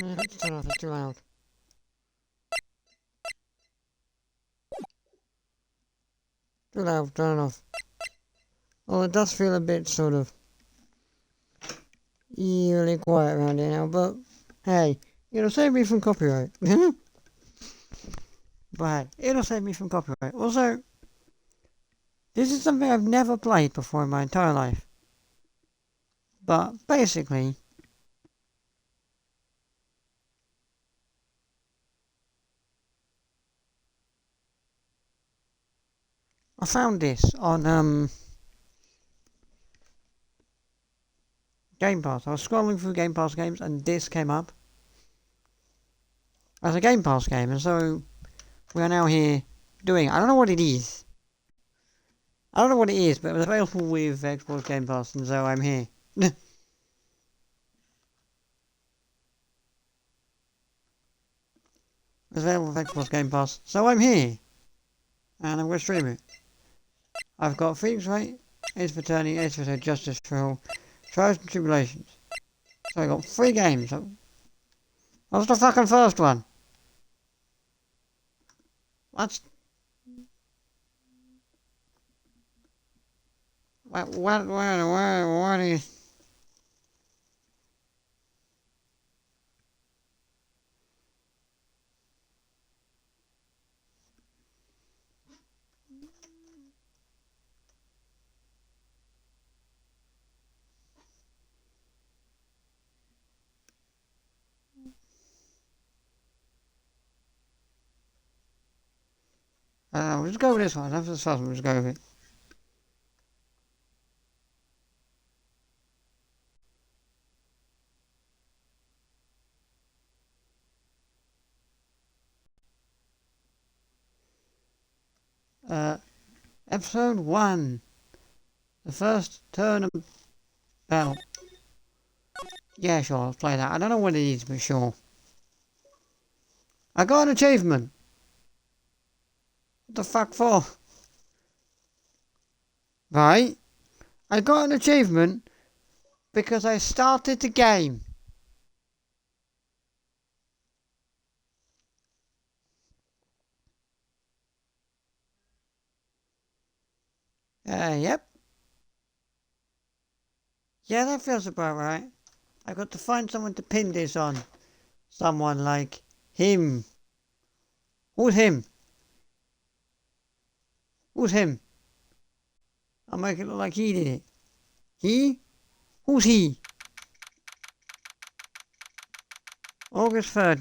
Let's turn off, it's too loud. Too loud, turn it off. Oh, it does feel a bit sort of eerily quiet around here now, but hey, it'll save me from copyright. But it'll save me from copyright. Also, this is something I've never played before in my entire life. But basically, I found this on Game Pass. I was scrolling through Game Pass games and this came up as a Game Pass game, and so we are now here doing it. I don't know what it is. I don't know what it is, but it was available with Xbox Game Pass, and so I'm here. It's available with Xbox Game Pass, so I'm here. And I'm going to stream it. I've got Phoenix Wright, Ace Attorney, Ace Attorney, Justice for All, Trials and Tribulations. So I got 3 games. What's the fucking first one? What's... What is... we'll just go with this one. After the first one, we'll just go with it. Episode 1. The first turn of bell. Yeah, sure, I'll play that. I don't know what it is, but sure. I got an achievement. What the fuck for? Right? I got an achievement because I started the game. Yep. Yeah, that feels about right. I got to find someone to pin this on. Someone like him. Who's him? Who's him? I'll make it look like he did it. He? Who's he? August 3rd,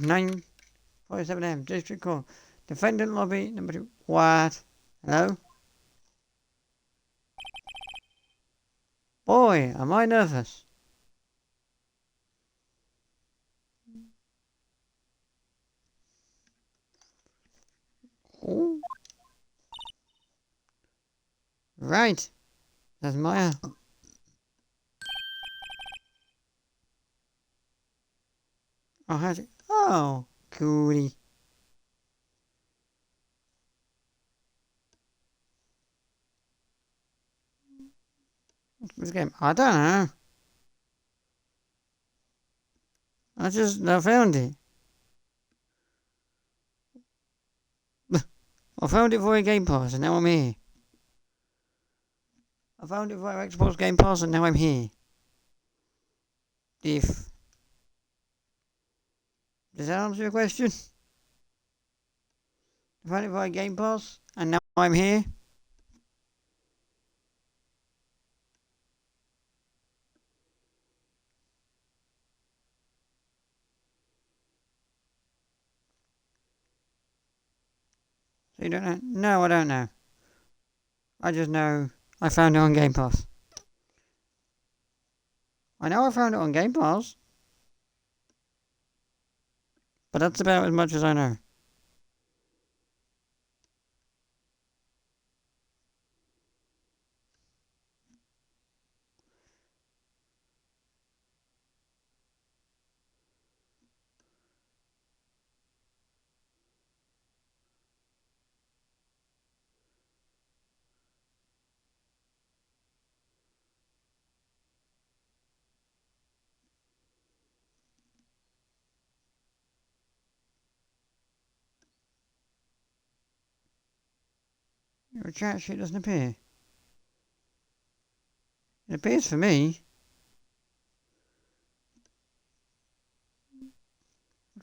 9:47 AM, District Court. Defendant lobby, number 2. What? Hello? Boy, am I nervous. Oh. Right. That's Maya. Oh, how's it? Oh, coolie. What's this game? I don't know. I found it. I found it via Game Pass and now I'm here. I found it via Xbox Game Pass and now I'm here. If... Does that answer your question? I found it via Game Pass and now I'm here. So you don't know? No, I don't know. I just know I found it on Game Pass. I know I found it on Game Pass. But that's about as much as I know. The chat sheet doesn't appear. It appears for me.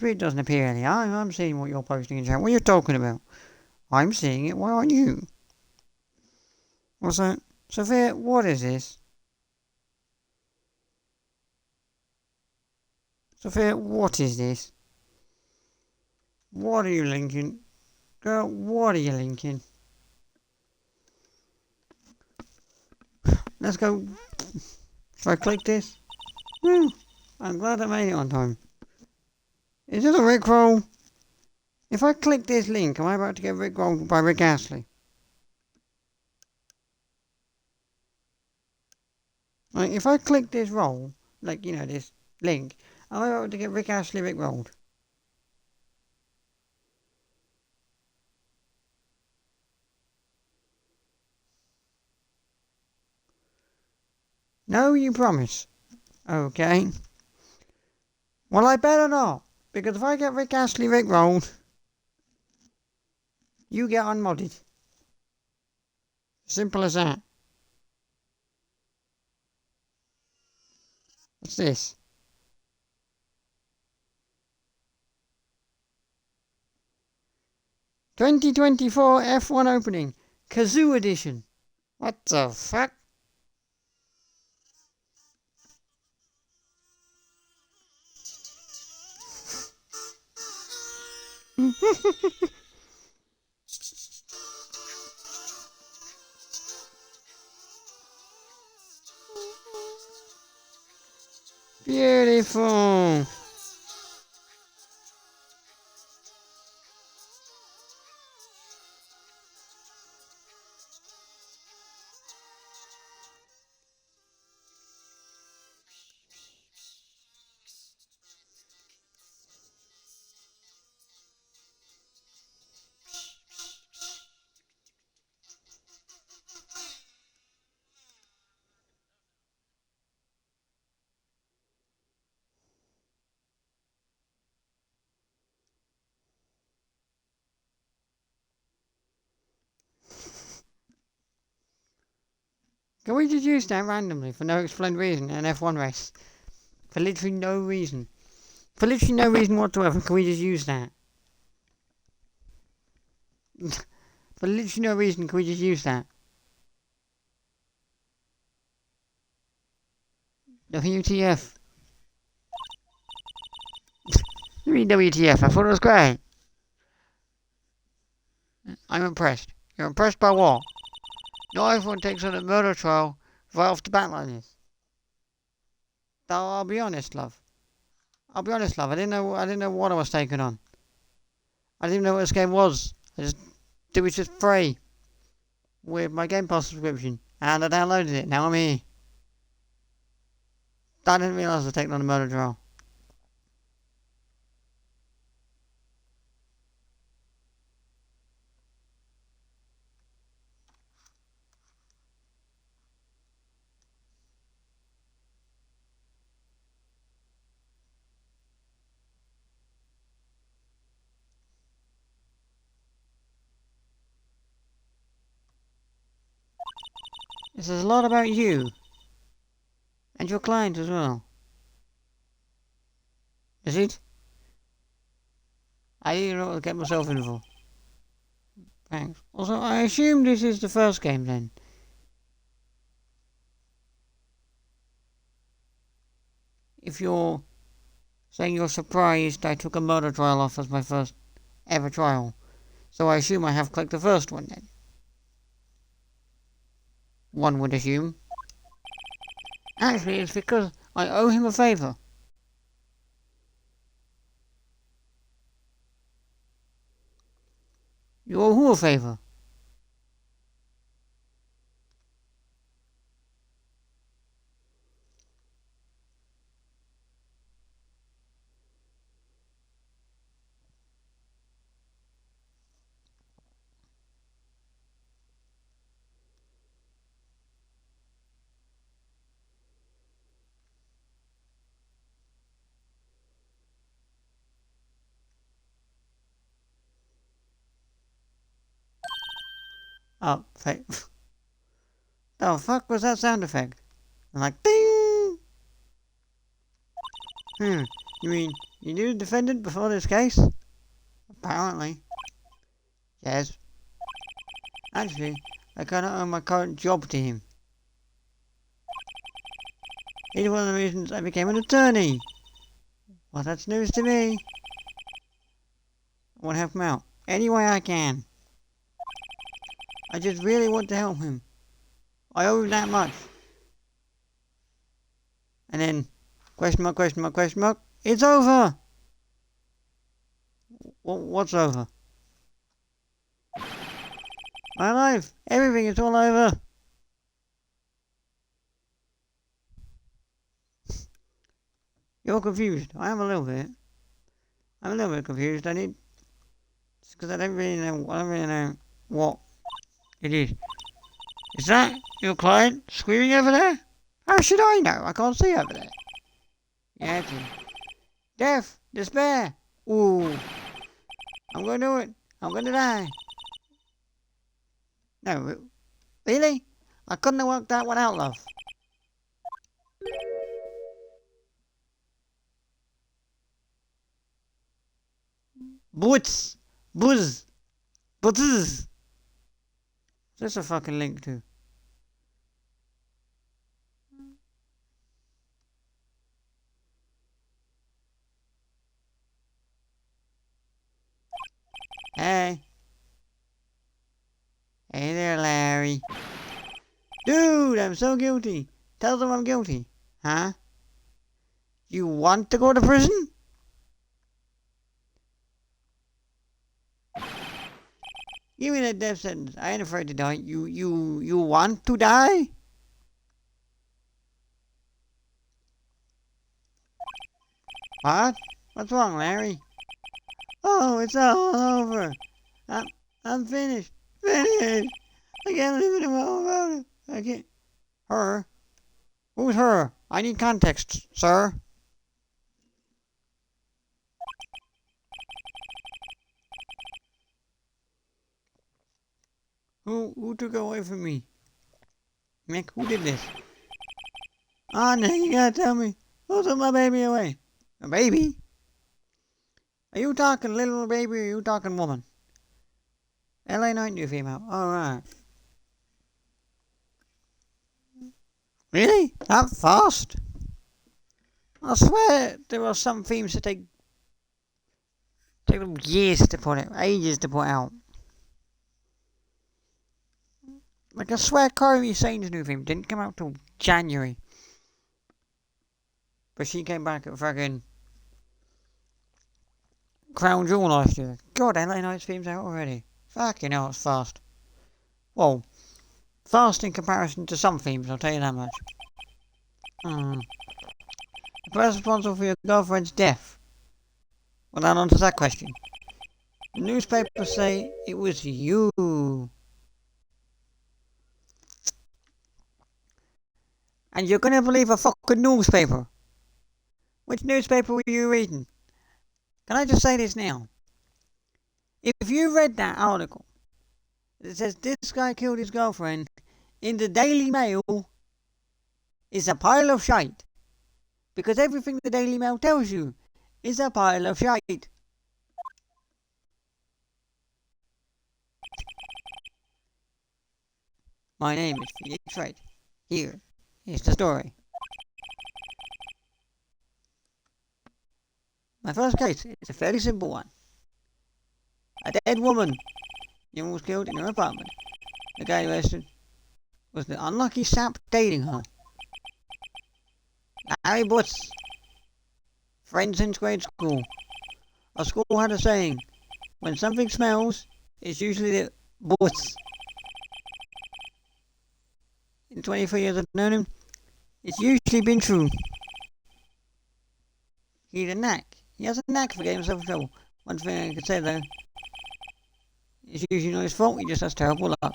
It doesn't appear any. I'm seeing what you're posting in chat. What are you talking about? I'm seeing it. Why aren't you? What's that? Sophia, what is this? Sophia, what is this? What are you linking? Girl, what are you linking? Let's go. Should I click this? Woo! I'm glad I made it on time. Is it a Rickroll? If I click this link, am I about to get Rickrolled by Rick Astley? Like, if I click this roll, like, this link, am I about to get Rick Astley Rickrolled? No, you promise. Okay. Well, I better not. Because if I get Rick Astley Rickrolled, you get unmodded. Simple as that. What's this? "2024 F1 opening. Kazoo edition." What the fuck? Beautiful. Can we just use that randomly for no explained reason in an F1 race? For literally no reason. For literally no reason whatsoever, can we just use that? For literally no reason, can we just use that? WTF. WTF, I thought it was great. I'm impressed. You're impressed by what? Not everyone takes on a murder trial right off the bat like this. Though I'll be honest, love. I didn't know what I was taking on. I didn't even know what this game was. It was just free with my Game Pass subscription, and I downloaded it. Now I'm here. I didn't realise I was taking on a murder trial. This is a lot about you. And your client as well. Is it? I didn't know what to get myself in for. Thanks. Also, I assume this is the first game then. If you're saying you're surprised I took a murder trial off as my first ever trial. So I assume I have clicked the first one then. One would assume. Actually, it's because I owe him a favour. You owe who a favour? Oh, fake. The fuck was that sound effect? I'm like, ding! You mean you knew the defendant before this case? Apparently. Yes. Actually, I kinda owe my current job to him. He's one of the reasons I became an attorney. Well, that's news to me. I want to help him out any way I can. I just really want to help him. I owe him that much. And then, question mark, question mark, question mark, it's over! What's over? My life! Everything is all over! You're confused. I am a little bit. I'm a little bit confused. Because I don't really know what it is. Is that your client screaming over there? How should I know? I can't see over there. Yeah, it's death, despair. Ooh. I'm gonna do it. I'm gonna die. No, really? I couldn't have worked that one out, love. Boots! Buzz! Buzz! What's a fucking link to? Hey. Hey there, Larry. Dude, I'm so guilty. Tell them I'm guilty. Huh? You want to go to prison? Give me that death sentence. I ain't afraid to die. You want to die? What? What's wrong, Larry? Oh, it's all over. I'm finished. Finished. I can't live anymore about it. I can't. Her? Who's her? I need context, sir. Who took it away from me? Mick, who did this? Oh, no, you gotta tell me. Who took my baby away? A baby? Are you talking little baby or are you talking woman? LA Night new female. Alright. Really? That fast? I swear there are some themes that take them years to put out, ages to put out. Like I swear Kairi Sane's new theme didn't come out till January. But she came back at fucking Crown Jewel last year. God, LA Knight's theme's out already. Fucking hell, it's fast. Well, fast in comparison to some themes, I'll tell you that much. The person responsible for your girlfriend's death. Well, that answers that question. The newspapers say it was you. And you're gonna believe a fucking newspaper. Which newspaper were you reading? Can I just say this now? If you read that article that says this guy killed his girlfriend in the Daily Mail, it's a pile of shite. Because everything the Daily Mail tells you is a pile of shite. My name is Felix Wright. Here is the story. My first case is a fairly simple one. A dead woman. Young was killed in her apartment. The guy arrested was the unlucky sap dating her. Larry Butts. Friends since grade school. Our school had a saying, when something smells, it's usually the Butts. In 23 years I've known him, it's usually been true. He has a knack for getting himself in trouble. One thing I could say though, it's usually not his fault, he just has terrible luck.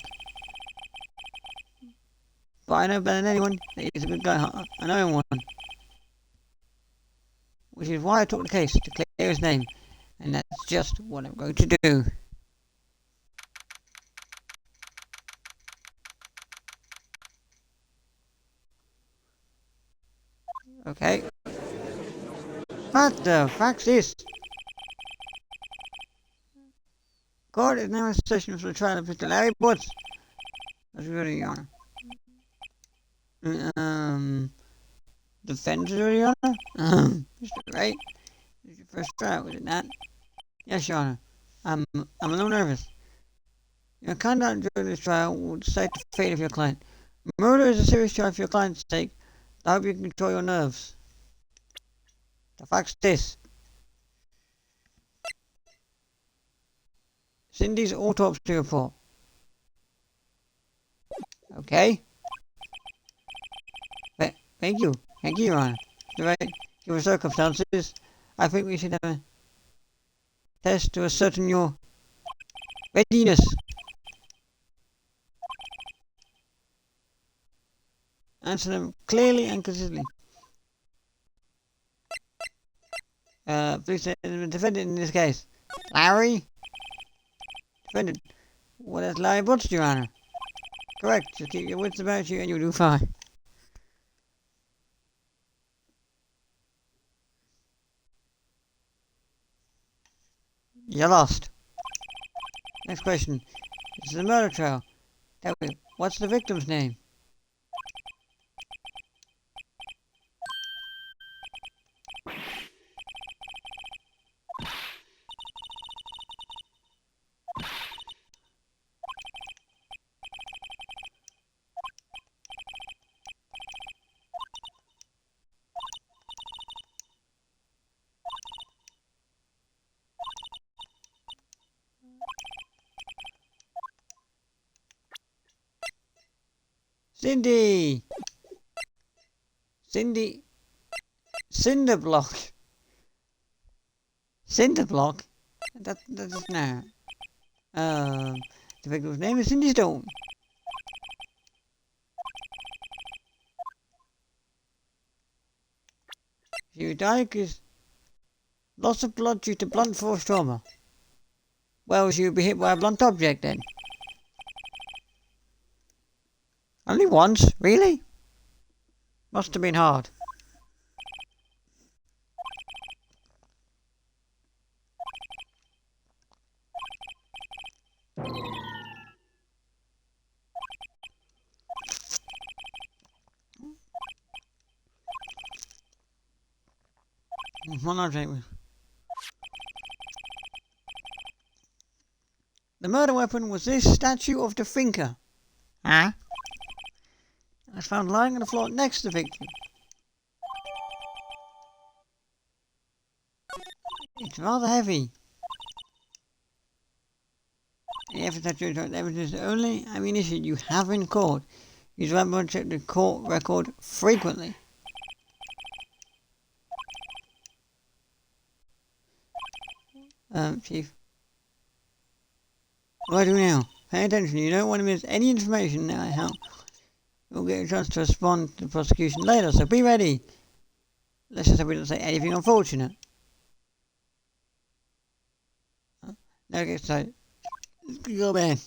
But I know better than anyone that he's a good guy. I know him one. Which is why I took the case, to clear his name. And that's just what I'm going to do. Okay. What the fuck's this? Court is now in session for the trial of Mr. Larry Butts. That's really, Your Honor. Defense, Your Honor? Mr. Wright, this is your first trial, was it not? Yes, Your Honor. I'm a little nervous. Your conduct during this trial will decide the fate of your client. Murder is a serious charge for your client's sake. I hope you can control your nerves. The fuck's this? Cindy's autopsy report. Okay. Thank you. Thank you, Your Honor. You're right. Given the circumstances, I think we should have a test to ascertain your readiness. Answer them clearly and consistently. Please say the defendant in this case. Larry? Defendant. Well, that's Larry Butts, Your Honor. Correct. Just keep your wits about you and you'll do fine. You lost. Next question. This is a murder trial. Tell me, what's the victim's name? Cindy! Cindy. Cinderblock. Cinderblock? That's not. The victim's name is Cindy Stone. She died because loss of blood due to blunt force trauma. Well, she would be hit by a blunt object then. Only once? Really? Must have been hard. One object. The murder weapon was this statue of the thinker. Huh? It was found lying on the floor next to the victim. It's rather heavy. The evidence is the only ammunition you have in court. Use weapon check the court record frequently. Chief. What do I do now? Pay attention, you don't want to miss any information that I help. You'll get a chance to respond to the prosecution later, so be ready. Let's just hope we don't say anything unfortunate. Okay, so go back.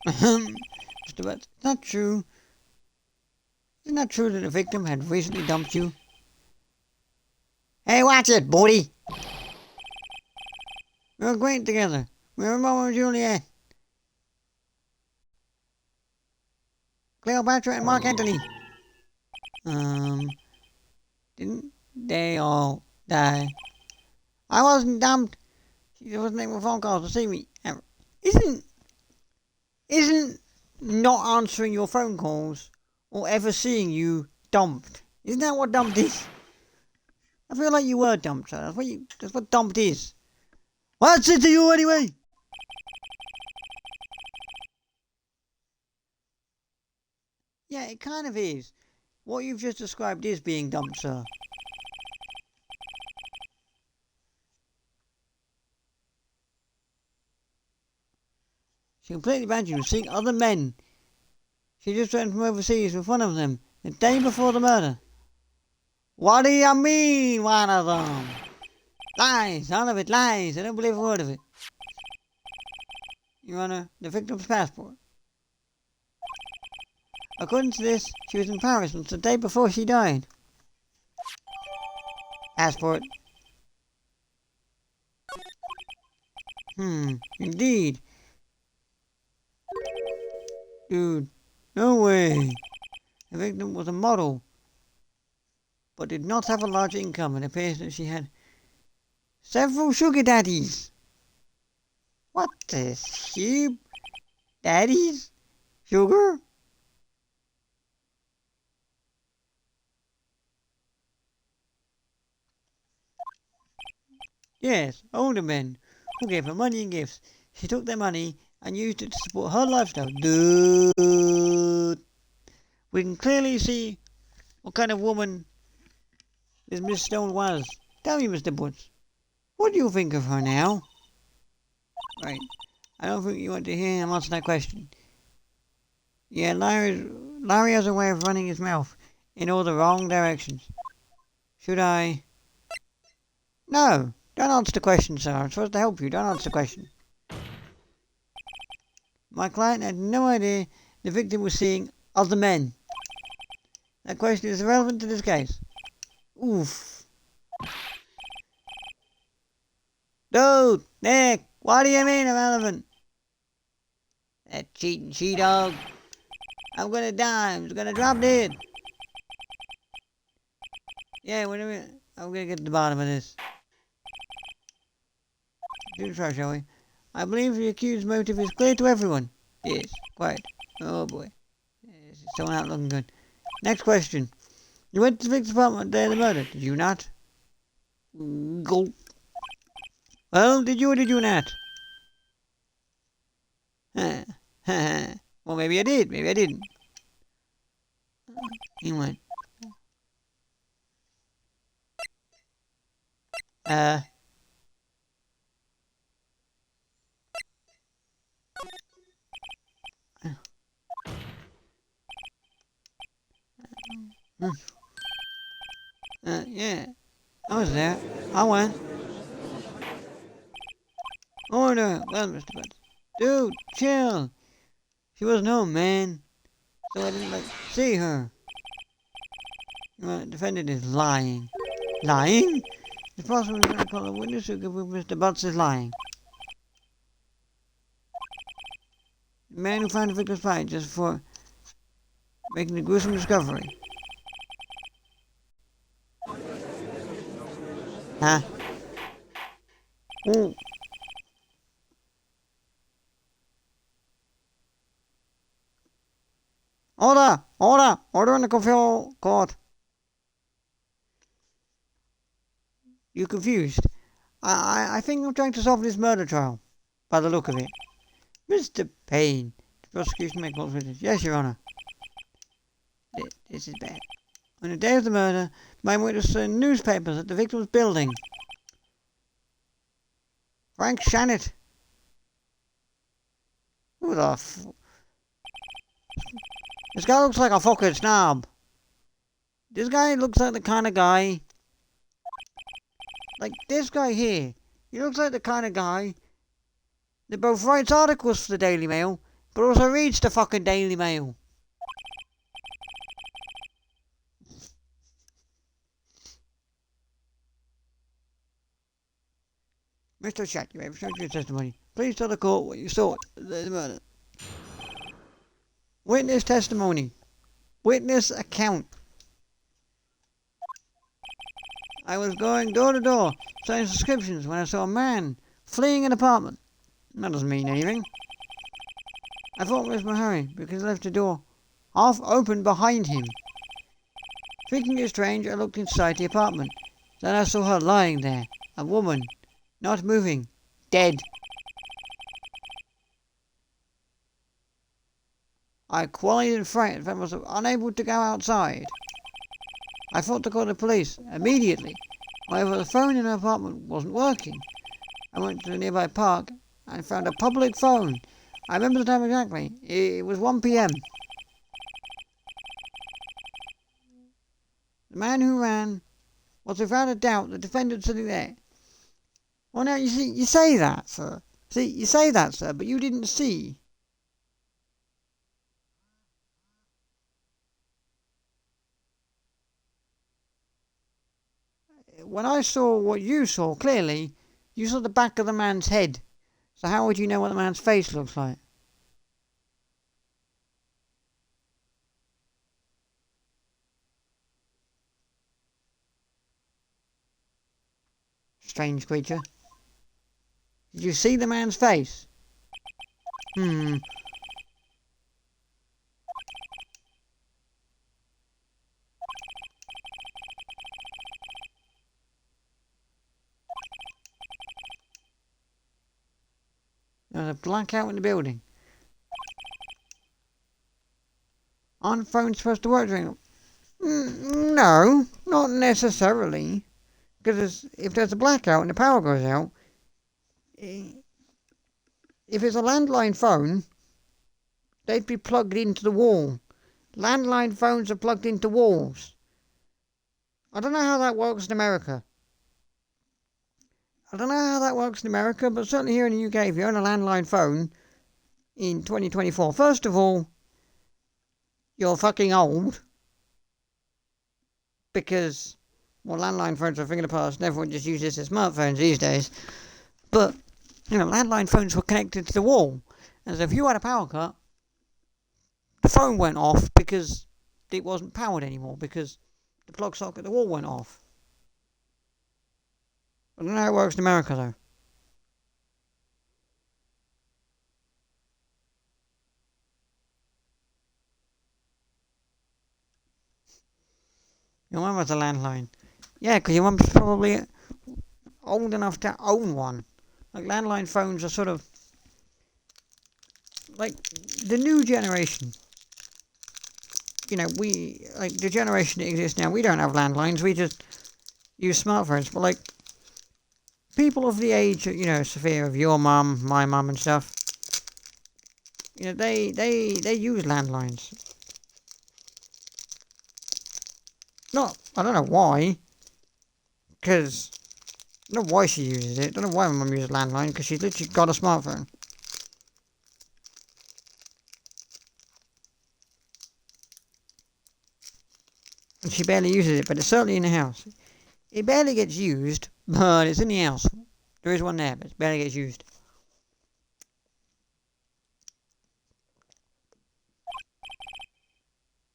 Just about. Is that true? Isn't that true that the victim had recently dumped you? Hey, watch it, buddy! We were great together. We were Romeo and Juliet. Cleopatra and Mark Antony. Didn't they all die? I wasn't dumped. She just wasn't making phone calls to see me. Isn't not answering your phone calls or ever seeing you dumped? Isn't that what dumped is? I feel like you were dumped, sir. That's what dumped is. What's it to you anyway? Yeah, it kind of is. What you've just described is being dumped, sir. She completely banned you from seeing other men. She just returned from overseas with one of them, the day before the murder. What do you mean, one of them? Lies, all of it, lies. I don't believe a word of it. Your Honor, the victim's passport. According to this, she was in Paris on the day before she died. Passport. Indeed. Dude, no way. The victim was a model, but did not have a large income. It appears that she had several sugar daddies. What the sheep? Daddies? Sugar? Yes, older men who gave her money and gifts. She took their money and used it to support her lifestyle. Dude. We can clearly see what kind of woman this Miss Stone was. Tell me, Mr. Butts, what do you think of her now? Right. I don't think you want to hear him answer that question. Yeah, Larry has a way of running his mouth in all the wrong directions. Should I? No, don't answer the question, sir. I'm supposed to help you. Don't answer the question. My client had no idea the victim was seeing other men. That question is irrelevant to this case. Oof. Dude, Nick, what do you mean irrelevant? That cheating she-dog. I'm gonna die. I'm gonna drop dead. Yeah, wait a minute. I'm gonna get to the bottom of this. Do the try, shall we? I believe the accused's motive is clear to everyone. Yes, quite. Oh boy. This is still not looking good. Next question. You went to the victim's apartment on the day of the murder, did you not? Go. Well, did you or did you not? Well, maybe I did, maybe I didn't. He went. Yeah. I was there. I went. Order. Well, Mr. Butts. Dude, chill. She wasn't home, man. So I didn't, see her. The defendant is lying. Lying? It's possible we're going to call a witness who could prove Mr. Butts is lying. The man who found the victim's body just before making the gruesome discovery. Huh? Ooh. Order! Order! Order in the control court. You confused? I think I'm trying to solve this murder trial, by the look of it. Mr. Payne, the prosecution may call witness. Yes, Your Honor. This is bad. On the day of the murder, my witness saw newspapers at the victim's building. Frank Shannett. Who the This guy looks like a fucking snob. This guy looks like the kind of guy... Like this guy here. He looks like the kind of guy that both writes articles for the Daily Mail, but also reads the fucking Daily Mail. Mr. Shack, you may have your testimony. Please tell the court what you saw at the murder. Witness testimony. Witness account. I was going door to door, selling subscriptions when I saw a man fleeing an apartment. That doesn't mean anything. I thought it was Mahari because he left the door half open behind him. Thinking it strange, I looked inside the apartment. Then I saw her lying there, a woman, not moving, dead. I qualied and frightened and was unable to go outside. I thought to call the police immediately. However, the phone in her apartment wasn't working. I went to a nearby park and found a public phone. I remember the time exactly. It was 1 p.m. The man who ran was without a doubt the defendant sitting there. Well, now, you see, you say that, sir. See, you say that, sir, but you didn't see. When I saw what you saw, clearly, you saw the back of the man's head. So how would you know what the man's face looks like? Strange creature. Did you see the man's face? Hmm. There's a blackout in the building. Aren't phones supposed to work during... No, not necessarily. Because if there's a blackout and the power goes out, if it's a landline phone, they'd be plugged into the wall. Landline phones are plugged into walls. I don't know how that works in America. But certainly here in the UK, if you own a landline phone in 2024, first of all, you're fucking old. Because, well, landline phones are a thing of the past, and everyone just uses their smartphones these days. But, landline phones were connected to the wall. And so if you had a power cut, the phone went off because it wasn't powered anymore, because the plug socket at the wall went off. I don't know how it works in America, though. Your mum has a landline. Yeah, because your mum's probably old enough to own one. Like, landline phones are sort of... like, the new generation. The generation that exists now, we don't have landlines, we just use smartphones. But, like, people of the age, Sophia, of your mum, my mum and stuff, they use landlines. I don't know why, because, I don't know why she uses it, I don't know why my mum uses landline, because she's literally got a smartphone. And she barely uses it, but it's certainly in the house. It barely gets used, but it's in the house. There is one there, but it barely gets used.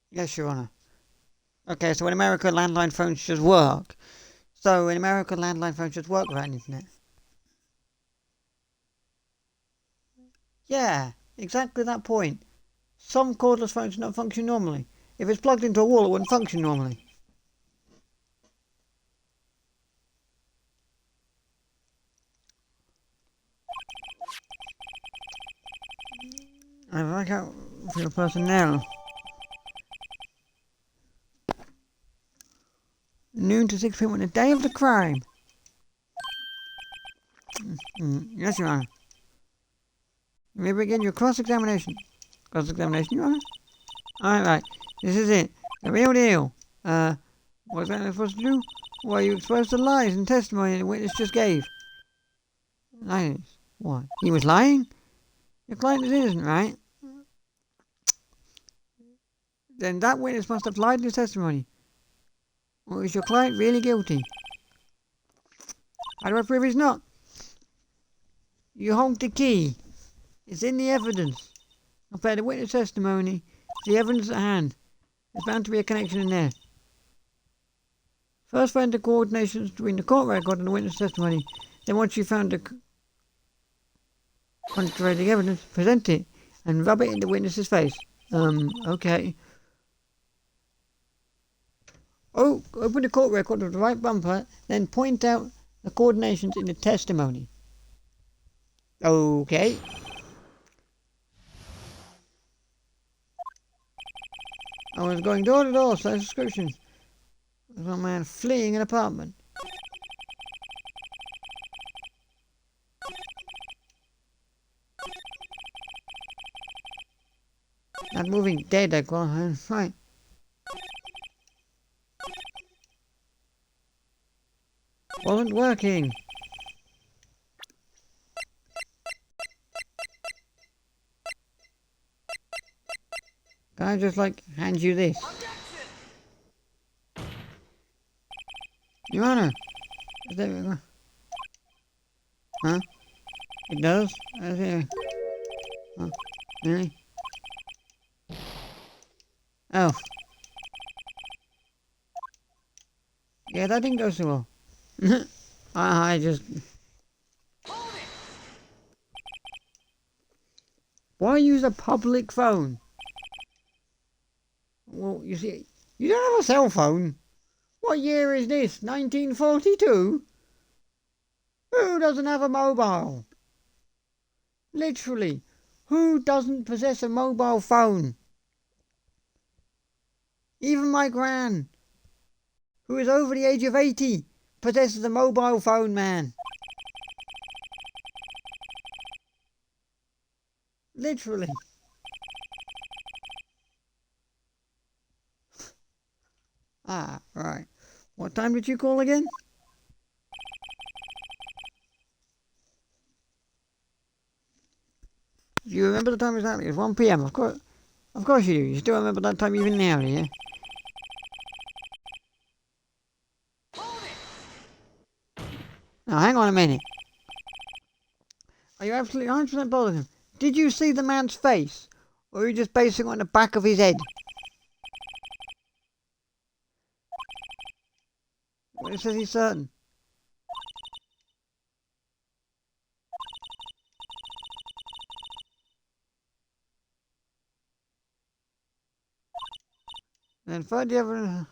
Yes, Your Honour. Okay, so in America, landline phones just work. So in America, landline phones just work without internet. Yeah, exactly that point. Some cordless phones do not function normally. If it's plugged into a wall, it wouldn't function normally. I work out for the person now. Noon to 6 p.m. on the day of the crime. Yes, Your Honour. You may begin your cross-examination. Cross-examination, Your Honour? Alright. This is it. The real deal. What's that supposed to do? Well, you exposed the lies and testimony the witness just gave. Lies? What? He was lying? Your client is innocent, right? Then that witness must have lied in his testimony. Or is your client really guilty? How do I prove he's not? You honked the key. It's in the evidence. Compare the witness testimony to the evidence at hand. There's bound to be a connection in there. First find the coordinations between the court record and the witness testimony. Then once you've found the contradicting evidence, present it and rub it in the witness's face. Okay. Oh, open the court record with the right bumper, then point out the coordinations in the testimony. Okay. I was going door to door, so description. There's a man fleeing an apartment. Not moving dead, I call him. Fine. Wasn't working. Can I just hand you this? Your Honor, is there... Huh? It does? Huh? Really? Oh. Yeah, that didn't go so well. I just... Why use a public phone? Well, you see, you don't have a cell phone. What year is this? 1942? Who doesn't have a mobile? Literally, who doesn't possess a mobile phone? Even my gran, who is over the age of 80, possesses a mobile phone, man. Literally. Ah, right. What time did you call again? Do you remember the time exactly? It was 1 p.m. Of course you do. You still remember that time even now, do you? Now, hang on a minute. Are you absolutely 100% positive? Did you see the man's face? Or are you just basing it on the back of his head? Well, it says he's certain. Then find the evidence.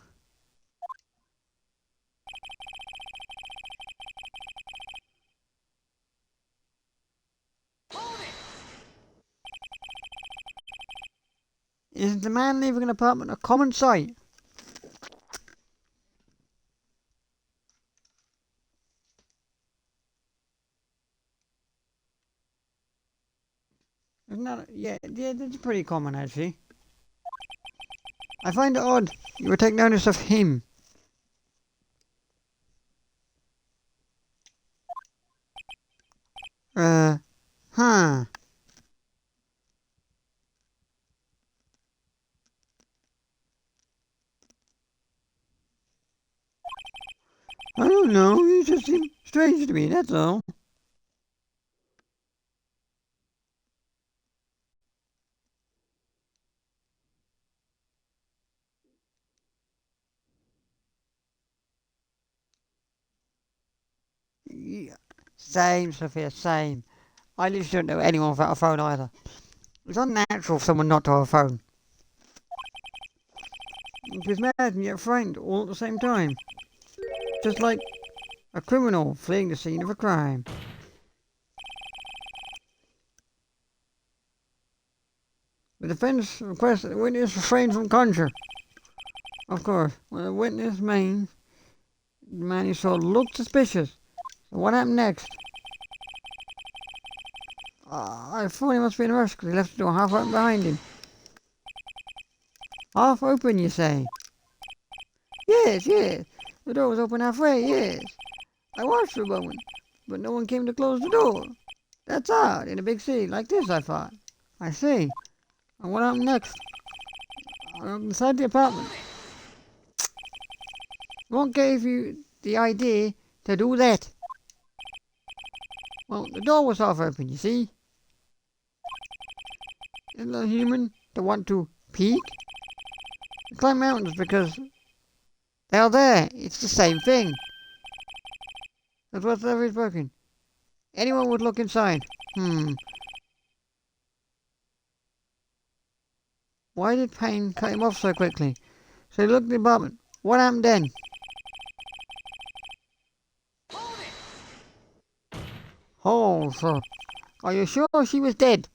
Is the man leaving an apartment a common sight? Isn't that... Yeah, that's pretty common, actually. I find it odd you would take notice of him. Huh. I don't know, he just seemed strange to me, that's all. Yeah. Same, Sophia, same. I literally don't know anyone without a phone either. It's unnatural for someone not to have a phone. It gets mad and yet frightened all at the same time. Just like a criminal fleeing the scene of a crime. The defense requests that the witness refrain from conjure. Of course, when the witness means the man he saw looked suspicious. So what happened next? I thought he must be in a rush because he left the door half open behind him. Half open, you say? Yes. The door was open halfway, yes. I watched for a moment, but no one came to close the door. That's odd, in a big city like this, I thought. I see. And what happened next? Inside the apartment. What gave you the idea to do that? Well, the door was half open, you see. Isn't a human to want to peek? Climb mountains because they're there. It's the same thing. That's what's ever broken. Anyone would look inside. Why did Payne cut him off so quickly? So he looked at the apartment. What happened then? Oh, sir. Are you sure she was dead?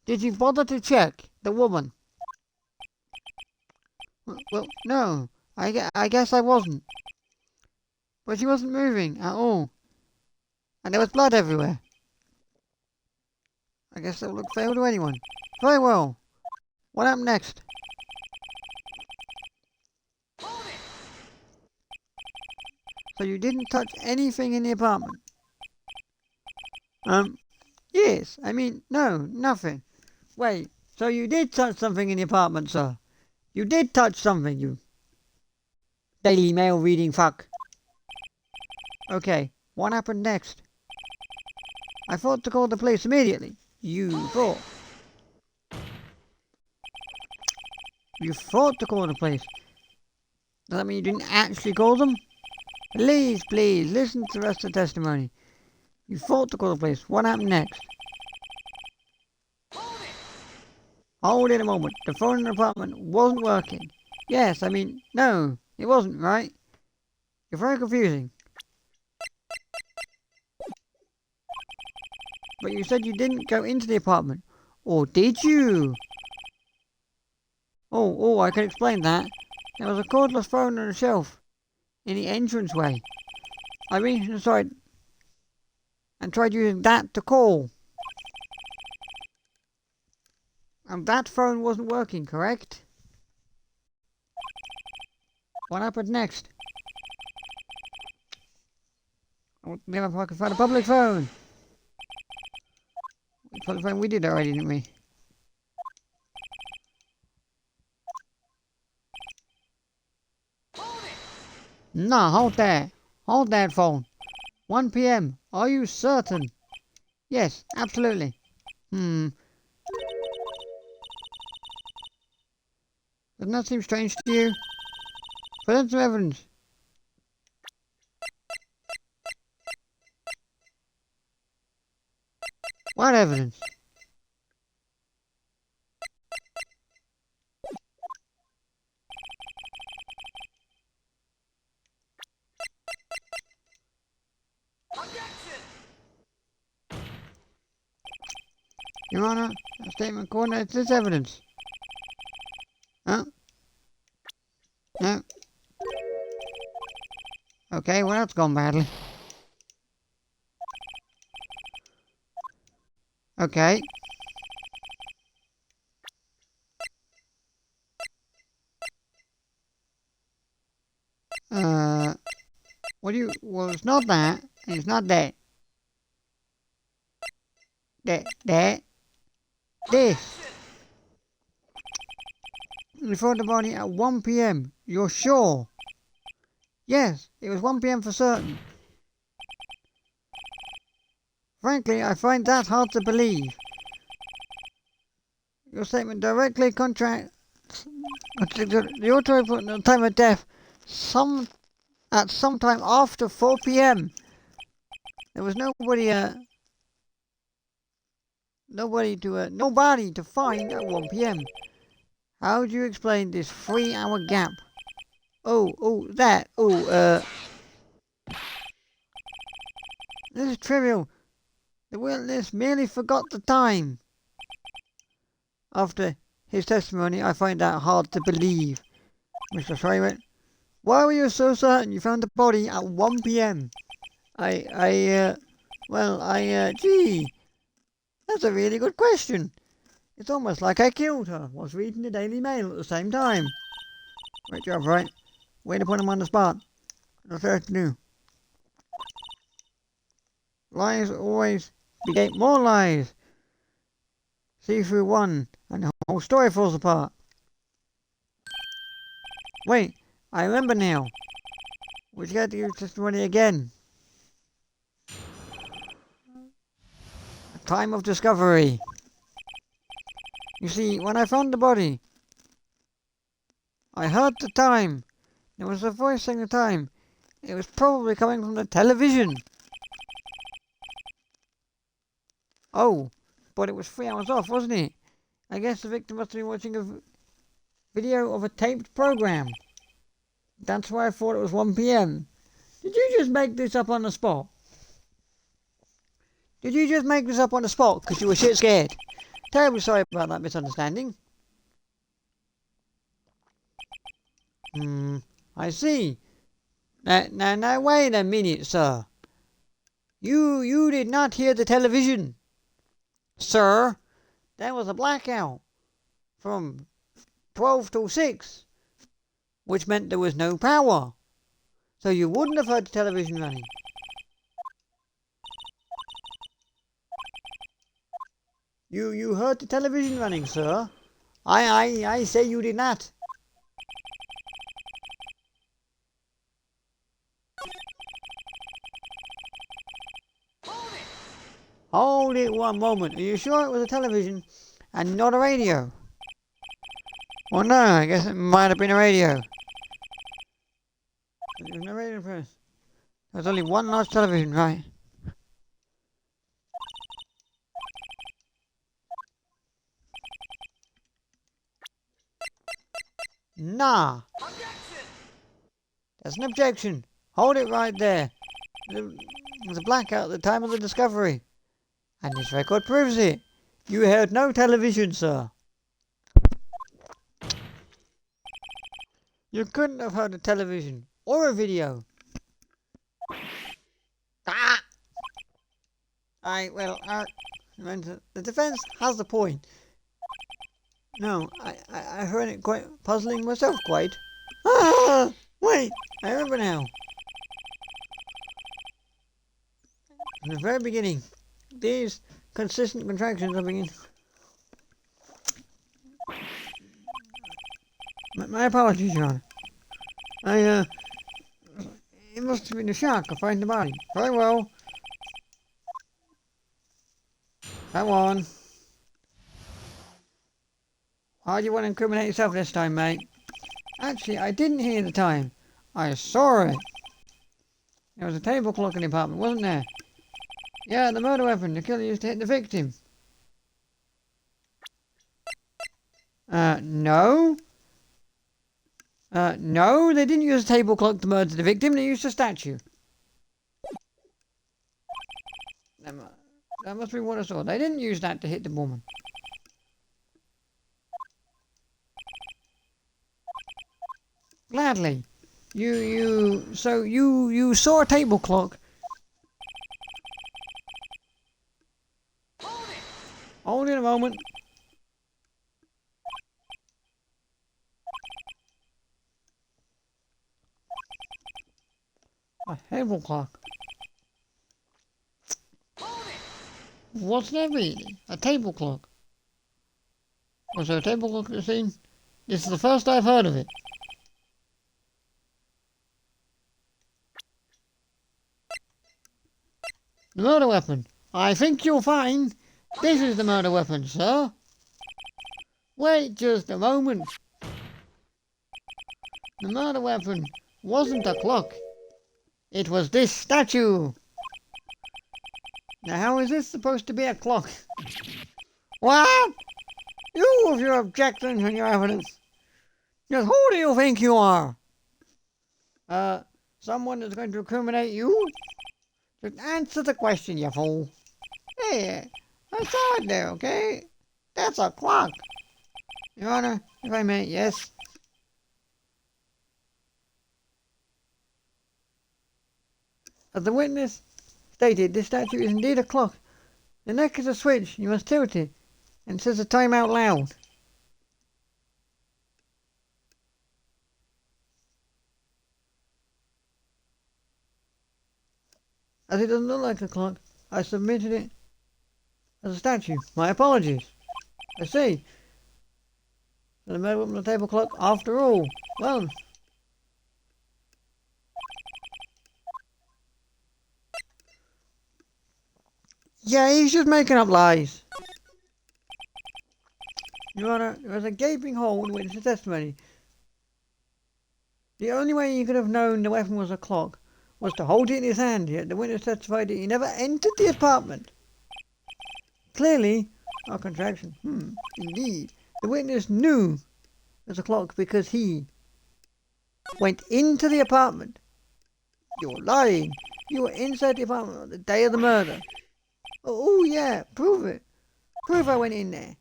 Did you bother to check the woman? Well, no. I guess I wasn't. But she wasn't moving at all. And there was blood everywhere. I guess that would look fair to anyone. Very well. What happened next? So you didn't touch anything in the apartment? Yes. I mean, no, nothing. Wait, so you did touch something in the apartment, sir? You did touch something, you Daily Mail reading fuck. Okay, what happened next? I thought to call the police immediately. You thought. You thought to call the police. Does that mean you didn't actually call them? Please, please, listen to the rest of the testimony. You thought to call the police. What happened next? Hold it a moment. The phone in the apartment wasn't working. Yes, I mean, no, it wasn't, right? You're very confusing. But you said you didn't go into the apartment. Or did you? Oh, I can explain that. There was a cordless phone on a shelf in the entranceway. I reached inside and tried using that to call. And that phone wasn't working, correct? What happened next? Oh, never I could find a public phone. Public phone we did already, didn't we? Nah, hold there. Hold that phone. 1 p.m. Are you certain? Yes, absolutely. Doesn't that seem strange to you? Present some evidence. What evidence? Your Honor, a statement coordinates this evidence. Huh? No? Okay, well that's gone badly. Okay. What do you... Well, it's not that. And it's not that. That. This. You found the body at 1 p.m. You're sure? Yes, it was 1 p.m. for certain. Frankly, I find that hard to believe. Your statement directly contradicts the auto report at the time of death. At some time after 4 p.m. There was nobody to find at 1 p.m. How do you explain this 3-hour gap? This is trivial. The witness merely forgot the time. After his testimony, I find that hard to believe. Mr. Schreiber, why were you so certain you found the body at 1 p.m.? Gee, that's a really good question. It's almost like I killed her. Was reading the Daily Mail at the same time. Great job, right? Way to put him on the spot. That's fair to do. Lies always beget more lies. See through one, and the whole story falls apart. Wait, I remember now. We should get to your testimony again. Time of discovery. You see, when I found the body, I heard the time. There was a voice saying the time. It was probably coming from the television. Oh, but it was 3 hours off, wasn't it? I guess the victim must have been watching a video of a taped program. That's why I thought it was 1 p.m. Did you just make this up on the spot? Did you just make this up on the spot because you were shit scared? Terribly sorry about that misunderstanding. I see. Now, wait a minute, sir. You did not hear the television. Sir, there was a blackout from 12 till 6, which meant there was no power. So you wouldn't have heard the television running. You heard the television running, sir. I say you did not. Hold it one moment. Are you sure it was a television and not a radio? Well, no, I guess it might have been a radio. There was no radio press. There's only one large television, right? Nah. Objection! That's an objection. Hold it right there. There was a blackout at the time of the discovery. And this record proves it. You heard no television, sir. You couldn't have heard a television or a video. Ah! The defense has the point. No, I heard it quite puzzling myself, quite. Ah! Wait, I remember now. From the very beginning, these consistent contractions are beginning. My apologies, Your Honor. It must have been a shock to find the body. Very well. Come on. Why do you want to incriminate yourself this time, mate? Actually, I didn't hear the time. I saw it. There was a table clock in the apartment, wasn't there? Yeah, the murder weapon. The killer used to hit the victim. No. No, they didn't use a table clock to murder the victim. They used a statue. That must be what I saw. They didn't use that to hit the woman. Gladly. You saw a table clock. Hold it a moment. A table clock. What's that really? A table clock? Was there a table clock at the scene? This is the first I've heard of it. The murder weapon. I think you'll find this is the murder weapon, sir. Wait just a moment. The murder weapon wasn't a clock. It was this statue. Now how is this supposed to be a clock? What? You with your objections and your evidence. Just who do you think you are? Someone that's going to incriminate you? Just answer the question, you fool. Hey, I saw it there, okay? That's a clock. Your Honor, if I may, yes. As the witness stated, this statue is indeed a clock. The neck is a switch. You must tilt it. And it says the time out loud. As it doesn't look like a clock, I submitted it as a statue. My apologies. I see. So the murder weapon on the table clock, after all. Well. Yeah, he's just making up lies. Your Honor, there was a gaping hole in the witness's testimony. The only way he could have known the weapon was a clock was to hold it in his hand, yet the witness testified that he never entered the apartment. Clearly, a contraction. Indeed. The witness knew it was a clock because he went into the apartment. You're lying. You were inside the apartment on the day of the murder. Oh yeah, prove it. Prove I went in there.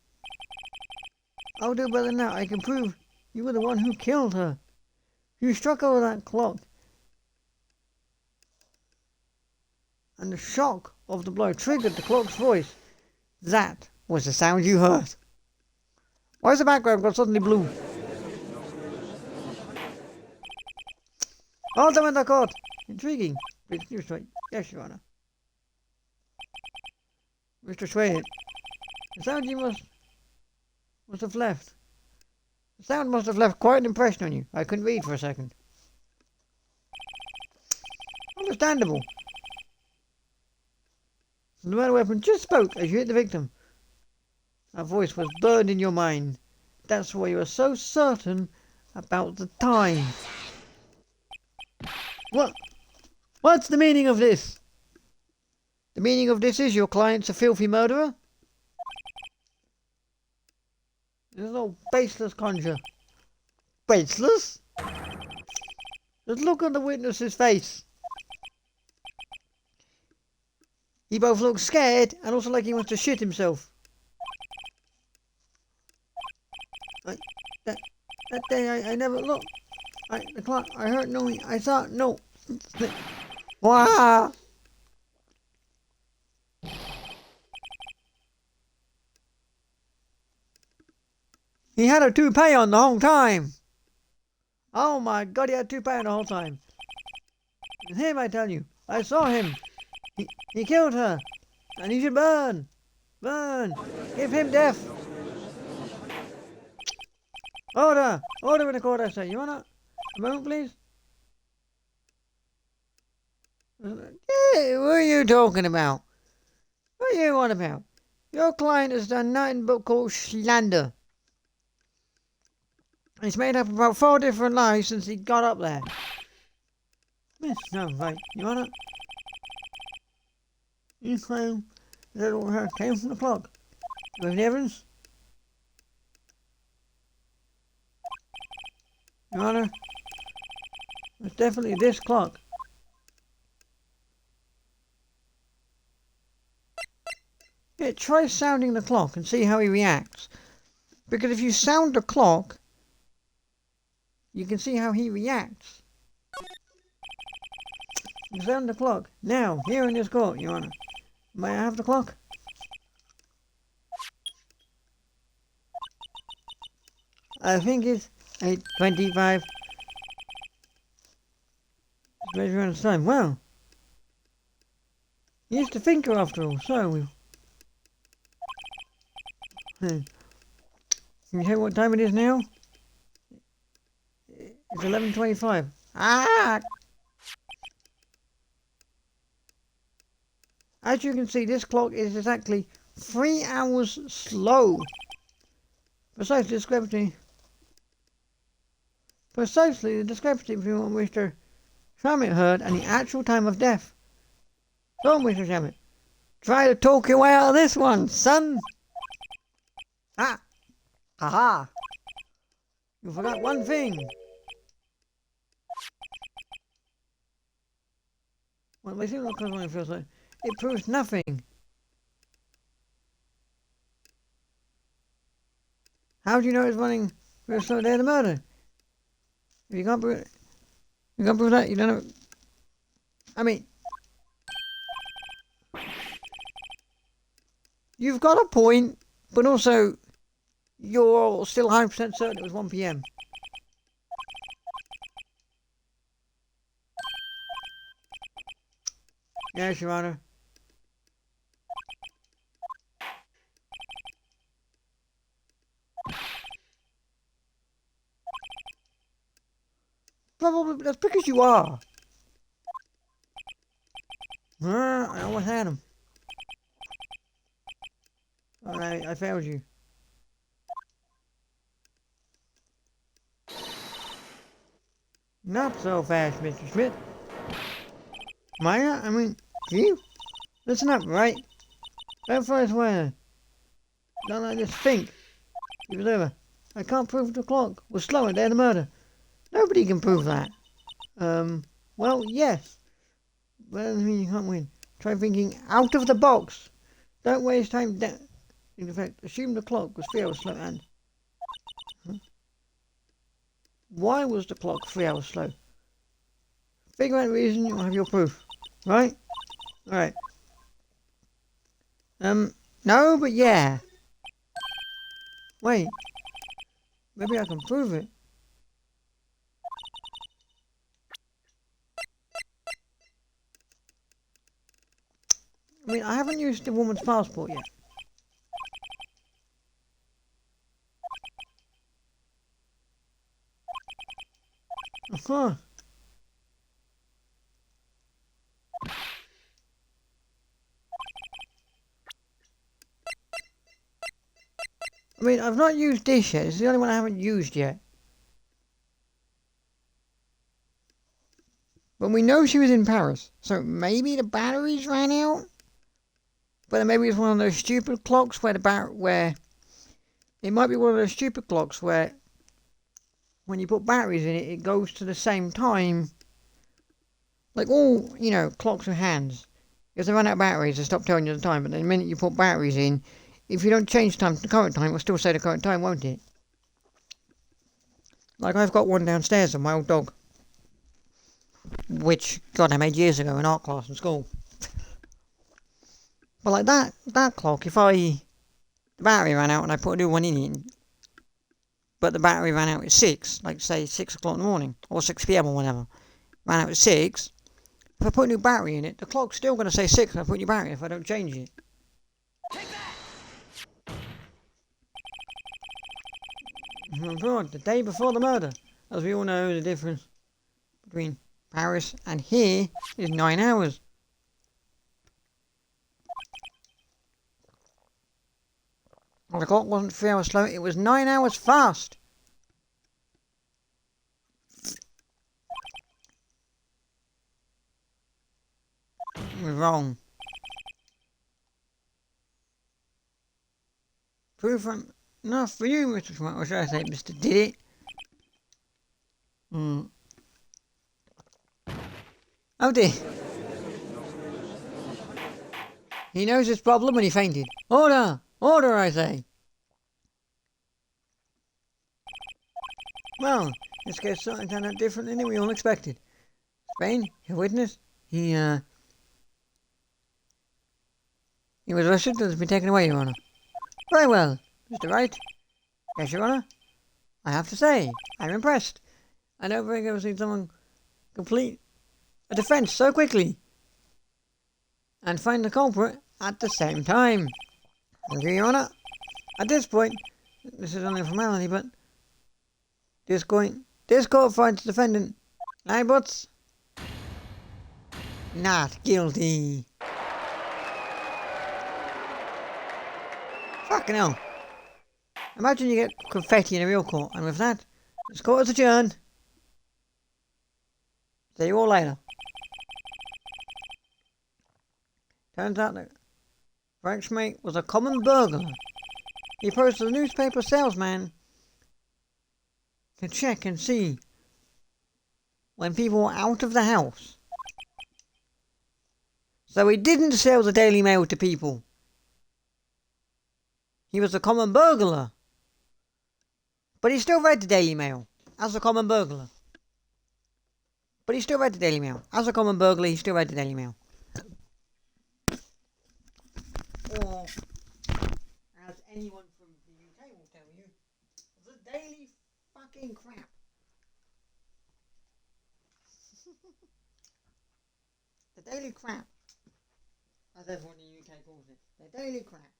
I'll do better than that. I can prove you were the one who killed her. You struck her with that clock. And the shock of the blow triggered the clock's voice. That was the sound you heard. Why is the background got suddenly blue? Hold in the court. Intriguing. Yes, Your Honor. Mr. Swade, the sound you must have left. The sound must have left quite an impression on you. I couldn't read for a second. Understandable. The murder weapon just spoke as you hit the victim. That voice was burned in your mind. That's why you are so certain about the time. What? What's the meaning of this? The meaning of this is your client's a filthy murderer? There's no baseless conjure. Baseless? Just look at the witness's face. He both looks scared and also like he wants to shit himself. That day I never looked. The clock, I heard no, I thought no. Wow! He had a toupee on the whole time. Oh my god, he had a toupee on the whole time. It's him, I tell you. I saw him. He killed her. And he should burn. Burn. Give him death. Order. Order in the court, I say. You wanna? A moment, please. Hey, what are you talking about? What are you on about? Your client has done nothing but called slander. He's made up about 4 different lies since he got up there. No, right. You wanna? You claim that all came from the clock. Do you have any evidence? Your Honor, it's definitely this clock. Yeah, try sounding the clock and see how he reacts. Because if you sound the clock, you can see how he reacts. You sound the clock. Now, here in this court, Your Honor. May I have the clock? I think it's 8:25. Measure on time. Well, he's the thinker after all, so can you tell what time it is now? It's 11:25. Ah! As you can see, this clock is exactly 3 hours slow. Precisely the discrepancy between what Mr. Shamit heard and the actual time of death. So, Mr. Shamit, try to talk your way out of this one, son. Ah! Haha! You forgot one thing. Well, they seem like it feels like it proves nothing. How do you know it's running for a slow day of the murder? If you can't prove it, that, you don't know. I mean, you've got a point, but also you're still 100% certain it was 1 p.m. Yes, Your Honor. Probably, that's because you are. I almost had him. Alright, I failed you. Not so fast, Mr. Smith. Maya, I mean, you? Listen up, right? That first one. Don't I just think? It was over. I can't prove the clock was slower than the murder. Nobody can prove that. Well, yes. But I mean, you can't win. Try thinking out of the box. Don't waste time. In fact, assume the clock was 3 hours slow and... Huh? Why was the clock 3 hours slow? Figure out the reason, you'll have your proof. Right? Alright. No, but yeah. Wait. Maybe I can prove it. I mean, I haven't used the woman's passport yet. Of course. I mean, I've not used this yet. It's the only one I haven't used yet. But we know she was in Paris, so maybe the batteries ran out? But maybe it's one of those stupid clocks where it might be one of those stupid clocks where when you put batteries in it, it goes to the same time. Like all, clocks with hands. If they run out of batteries, they stop telling you the time, but the minute you put batteries in, if you don't change time to the current time, it'll still say the current time, won't it? Like I've got one downstairs of my old dog. Which, God, I made years ago in art class in school. But like that clock, the battery ran out and I put a new one in it, but the battery ran out at 6, like say 6 o'clock in the morning, or 6 p.m. or whatever, ran out at 6, if I put a new battery in it, the clock's still going to say 6 if I put a new battery if I don't change it. Oh God, the day before the murder. As we all know, the difference between Paris and here is 9 hours. The clock wasn't 3 hours slow, it was 9 hours fast. We're wrong. Proof enough for you, Mr. Smart, or should I say Mr. Did it? Oh dear. He knows his problem when he fainted. Order! Order, I say! Well, this case certainly turned out differently than we all expected. Spain, your witness, he was arrested and has been taken away, Your Honour. Very well, Mr. Wright. Yes, Your Honour. I have to say, I'm impressed. I don't think I've ever seen someone complete a defence so quickly and find the culprit at the same time. Thank you, Your Honour. At this point, this is only a formality, but this court finds the defendant, Leibots, not guilty. Fucking hell. Imagine you get confetti in a real court, and with that, this court is adjourned. See you all later. Turns out that Frank Schmate was a common burglar. He posed as a newspaper salesman to check and see when people were out of the house. So he didn't sell the Daily Mail to people. He was a common burglar. But he still read the Daily Mail as a common burglar. But he still read the Daily Mail. As a common burglar, he still read the Daily Mail. Or, as anyone from the UK will tell you, the Daily fucking crap. The Daily crap. As everyone in the UK calls it. The Daily crap.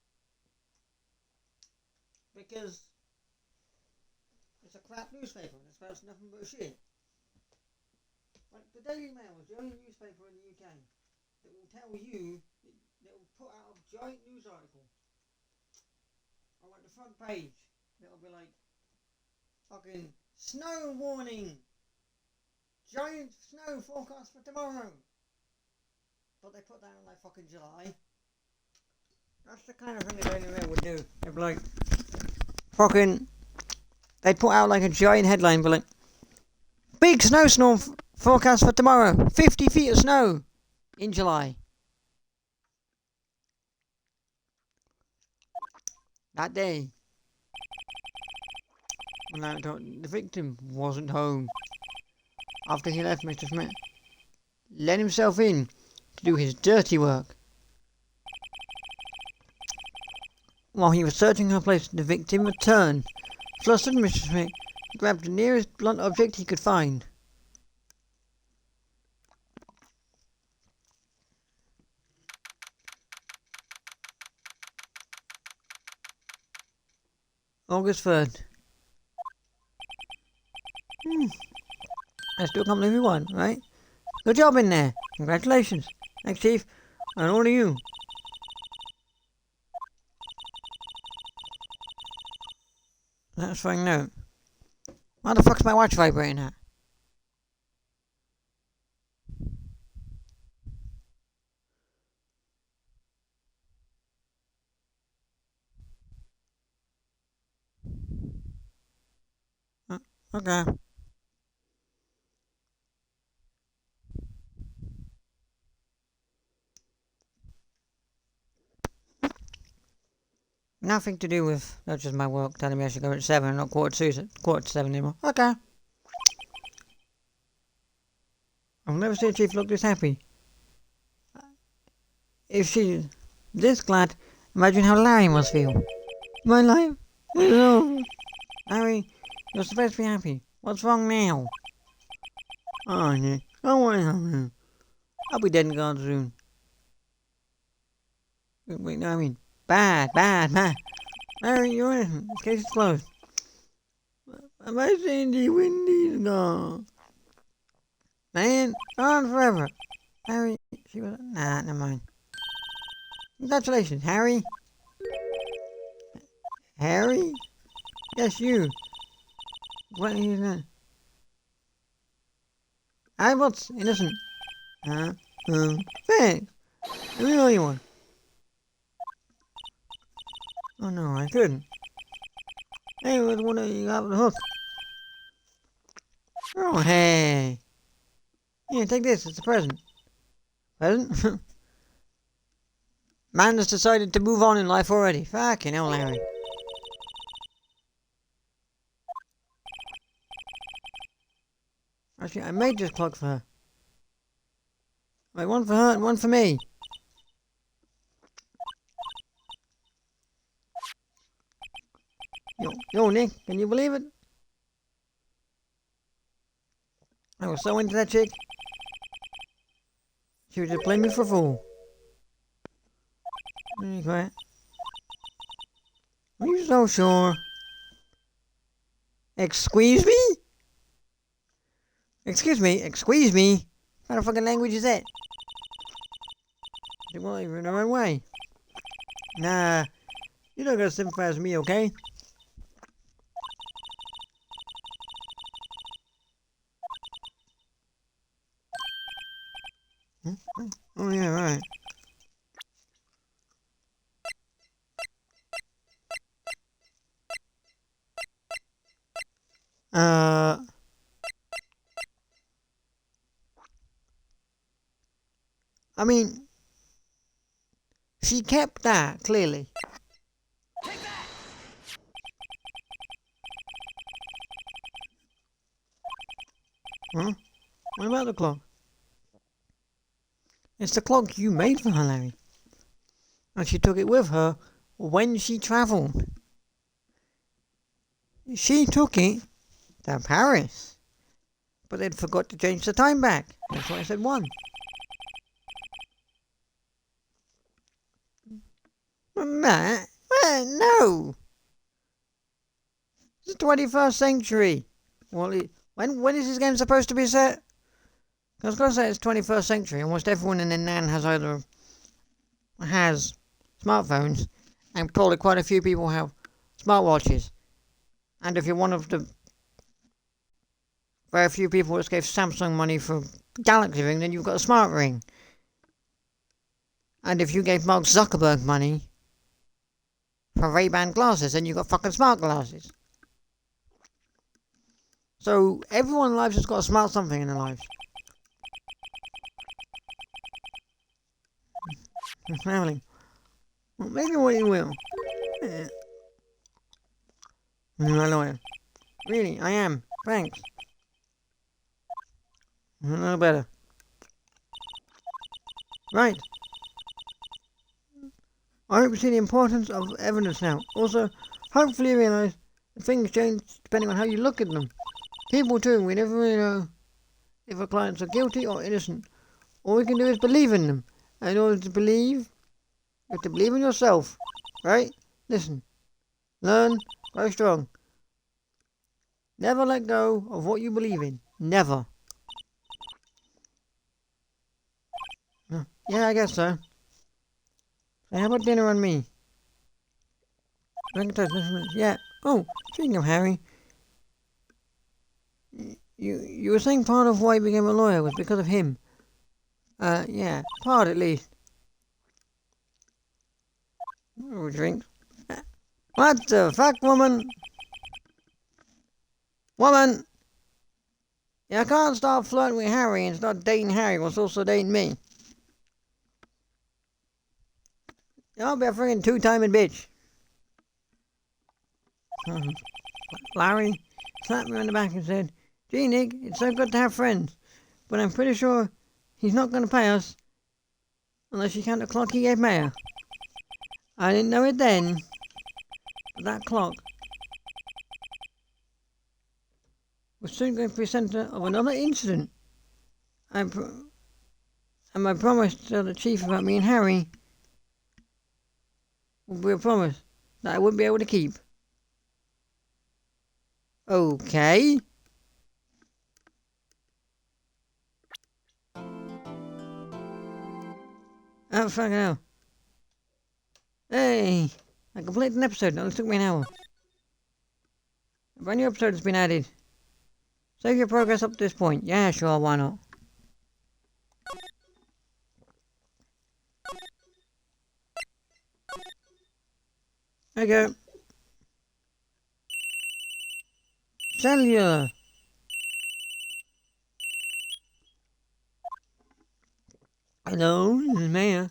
Because it's a crap newspaper and it spells nothing but shit. Like the Daily Mail is the only newspaper in the UK that will tell you, that will put out a giant news article on like the front page. It'll be like, fucking snow warning, giant snow forecast for tomorrow. But they put that in like fucking July. That's the kind of thing the Daily Mail would do. They'd be like, fucking, they'd put out like a giant headline, but like, big snowstorm forecast for tomorrow, 50 feet of snow in July. That day, the victim wasn't home after he left Mr. Smith. Let himself in to do his dirty work. While he was searching her place, the victim returned. Flustered, Mr. Smith grabbed the nearest blunt object he could find. August 3rd. I still can't believe we won, right? Good job in there. Congratulations. Thanks, Chief. And all of you. Satisfying note. Why the fuck's my watch vibrating at? Okay. Nothing to do with, that's just my work telling me I should go at 7, not quarter to 7 anymore. Okay. I've never seen a chief look this happy. If she's this glad, imagine how Larry must feel. My life is over. Larry, you're supposed to be happy. What's wrong now? Oh, Nick, don't worry about me. I'll be dead and gone soon. Wait, no, I mean, bad. Larry, you're innocent. This case is closed. My Sandy Wendy's gone. Man, gone forever. Harry, she was. Nah, never mind. Congratulations, Harry. Harry? Yes, you. What are you doing? I was innocent. Thanks. I'm the only one. Oh no, I couldn't. Hey, was one of you got the hook. Oh, hey. Yeah, take this. It's a present. Present? Man has decided to move on in life already. Fucking hell, Larry. Actually, I made this clock for her. Wait, one for her and one for me. Yo, Nick, can you believe it? I was so into that chick. She was just playing me for a fool. Really quiet. Are you so sure? Excuse me? Excuse me? Excuse me? What kind of fucking language is that? Well, you're in the right way. Nah, you're not gonna sympathize with me, okay? Oh yeah, right. I mean, she kept that, clearly. Huh? What about the clock? It's the clock you made for her, Larry. And she took it with her when she travelled. She took it to Paris. But they'd forgot to change the time back. That's why I said 1. Matt? No! It's the 21st century. Well, when is this game supposed to be set? I was going to say it's 21st century. Almost everyone in the NAN has smartphones, and probably quite a few people have smartwatches. And if you're one of the very few people that gave Samsung money for Galaxy Ring, then you've got a smart ring. And if you gave Mark Zuckerberg money for Ray-Ban glasses, then you've got fucking smart glasses. So everyone in life has got a smart something in their lives. Family. Well, make it what you will. Yeah. I'm my lawyer. Really, I am. Thanks. A little better. Right. I hope you see the importance of evidence now. Also, hopefully you realise that things change depending on how you look at them. People too, we never really know if our clients are guilty or innocent. All we can do is believe in them. And in order to believe, you have to believe in yourself. Right? Listen. Learn. Grow strong. Never let go of what you believe in. Never. Yeah, I guess so. So how about dinner on me? Yeah. Oh, speaking of Harry, you were saying part of why he became a lawyer was because of him. Yeah, part at least. Oh, drink. What the fuck, woman? Woman! Yeah, I can't start flirting with Harry and start dating Harry who's also dating me. I'll be a freaking two-timing bitch. Larry slapped me on the back and said, "Gee, Nick, it's so good to have friends, but I'm pretty sure he's not going to pay us unless you count the clock he gave Maya." I didn't know it then, but that clock was soon going to be the centre of another incident. And my promise to the chief about me and Harry would be a promise that I wouldn't be able to keep. Okay. Oh, fucking hell. Hey, I completed an episode. It only took me an hour. A brand new episode has been added. Save your progress up to this point. Yeah, sure, why not? There you go. Cellular. Hello, this is Maya.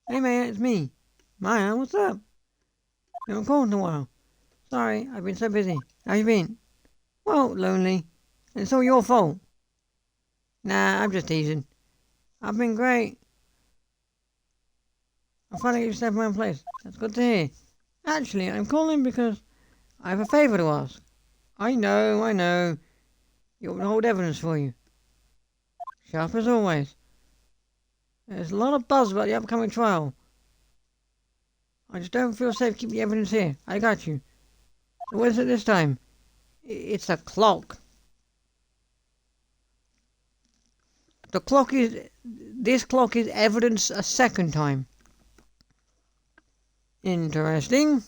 Hey Maya, it's me. Maya, what's up? You haven't called in a while. Sorry, I've been so busy. How you been? Well, lonely. And it's all your fault. Nah, I'm just teasing. I've been great. I finally get to step in my own place. That's good to hear. Actually, I'm calling because I have a favour to ask. I know. You want me to hold evidence for you. Sharp as always. There's a lot of buzz about the upcoming trial. I just don't feel safe keeping the evidence here. I got you. So what is it this time? It's a clock. This clock is evidence a second time. Interesting.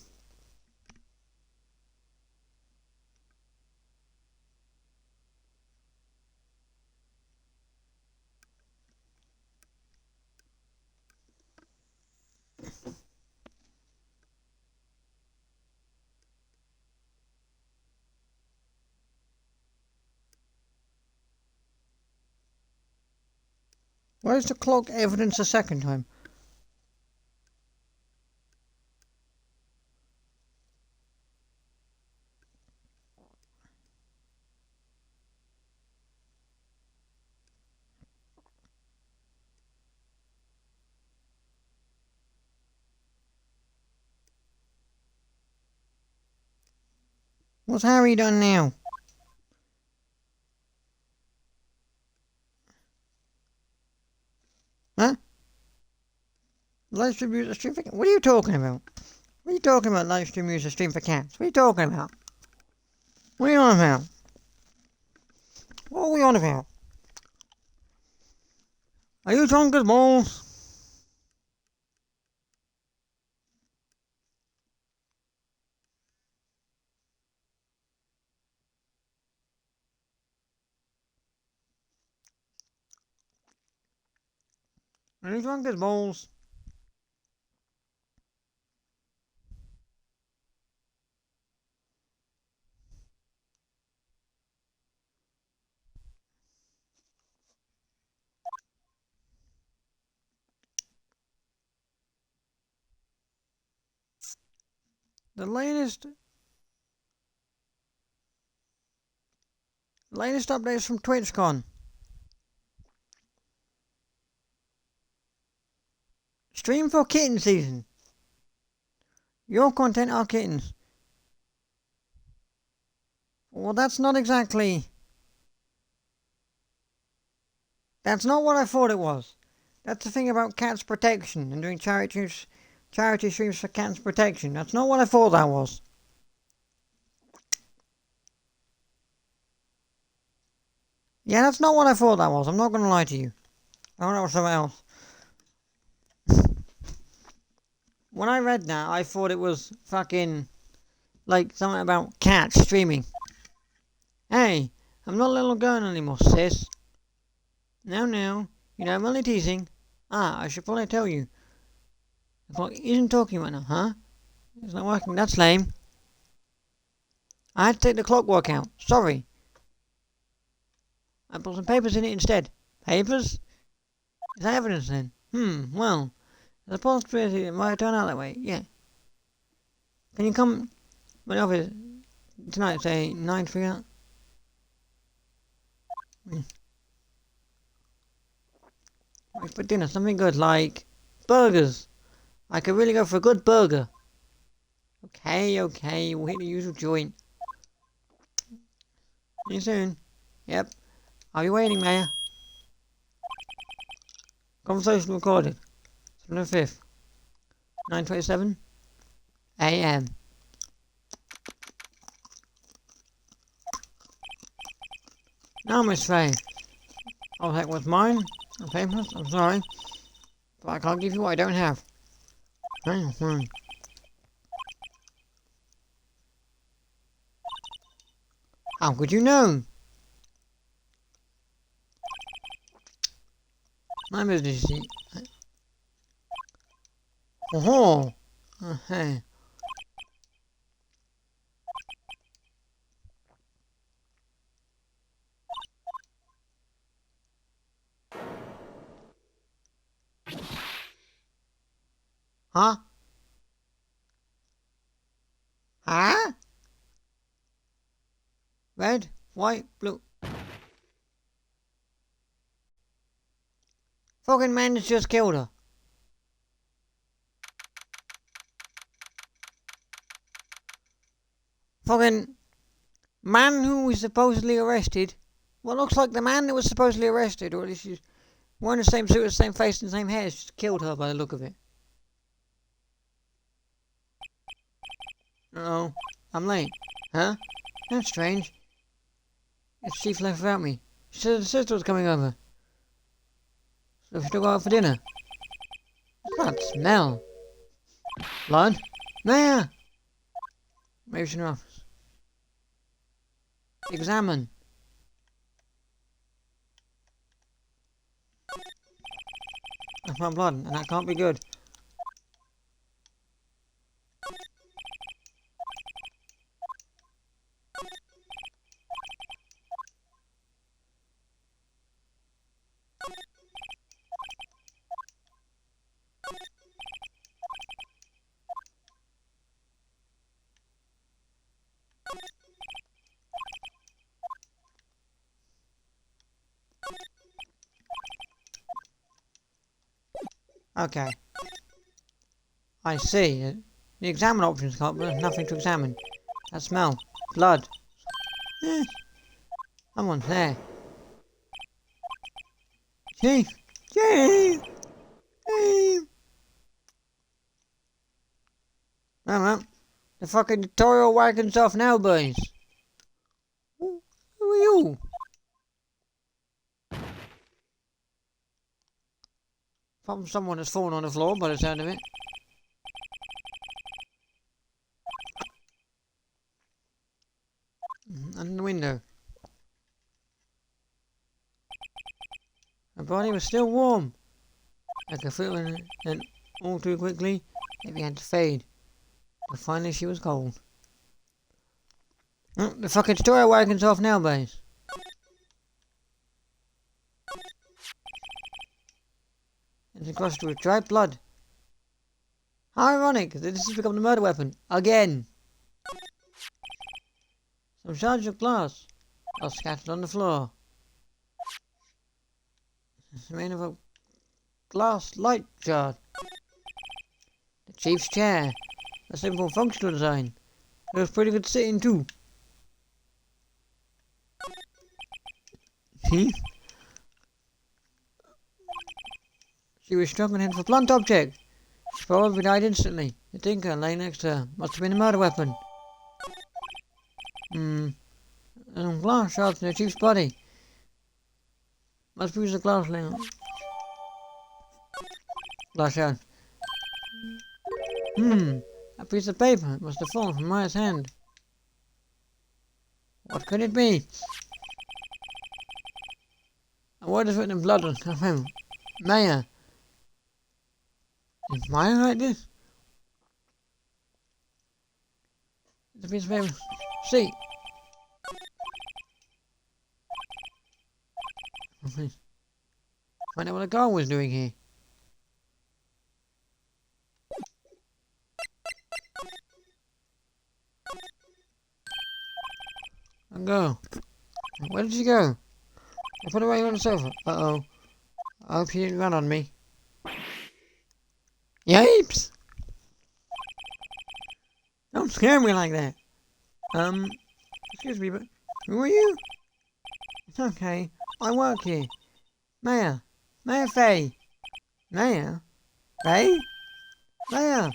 Why is the clock evidence a second time? What's Harry done now? Huh? Live stream use a stream for cats? What are you talking about? What are you talking about, live stream use a stream for cats? What are you talking about? What are you on about? What are we on about? Are you drunk as balls? Are you drunk as balls? The latest updates from TwitchCon. Stream for kitten season. Your content are kittens. Well, that's not exactly... That's not what I thought it was. That's the thing about cats protection and doing charity streams for cats protection. That's not what I thought that was. Yeah, that's not what I thought that was. I'm not going to lie to you. I thought it was something else. When I read that, I thought it was fucking Like something about cats streaming. Hey, I'm not a little girl anymore, sis. No, you know I'm only teasing. Ah, I should probably tell you. The clock isn't talking right now, huh? It's not working, that's lame. I had to take the clockwork out, sorry. I put some papers in it instead. Papers? Is that evidence then? Well, there's a possibility it might turn out that way, yeah. Can you come to my office tonight, say 9 to 3 out? Wait for dinner, something good like burgers. I could really go for a good burger. Okay, we'll hit the usual joint. See you soon. Yep. Are you waiting, Mayor? Conversation recorded. September 5th. 9:27 a.m. Now, Miss Faye. I'll take what's mine. The papers. I'm sorry. But I can't give you what I don't have. How could you know? My business, you see. Oh, hey. Huh? Huh? Red, white, blue. Fucking man has just killed her. Fucking man who was supposedly arrested. Well, looks like the man that was supposedly arrested, or at least he's wearing the same suit, the same face, and the same hair, just killed her by the look of it. Uh-oh. I'm late. Huh? That's strange. It's Chief left without me. She said the sister was coming over. So we should go out for dinner. What's that smell? Blood? There! Maybe she's in her office. Examine. I found blood, and that can't be good. Okay. I see. The examine option's got nothing to examine. That smell. Blood. Eh. Someone's there. Chief! Chief! Chief! No. The fucking tutorial wagon's off now, boys. Who are you? Probably someone has fallen on the floor by the sound of it. Under the window. Her body was still warm. I could feel it, and all too quickly it began to fade. But finally she was cold. Oh, the fucking tutorial wagon's off now, boys. It's encrusted with dried blood. How ironic that this has become the murder weapon. Again. Some shards of glass are scattered on the floor. It's made of a glass light shard. The chief's chair. A simple functional design. It was pretty good sitting too. See? She was struck on the head with a blunt object. She probably died instantly. The tinker laying next to her must have been a murder weapon. There's some glass shards in the chief's body. Must be the glass laying on. Glass shard. A piece of paper must have fallen from Maya's hand. What could it be? A word is written in blood on her phone. Maya. Is Maya like this? It's a piece of paper. See. Find out what a girl was doing here. A girl. Where did she go? I put her right on the sofa. Uh-oh. I hope she didn't run on me. Yipes! Don't scare me like that. Excuse me, but who are you? It's okay. I work here. Maya. Maya Fey. Maya? Fey? Maya!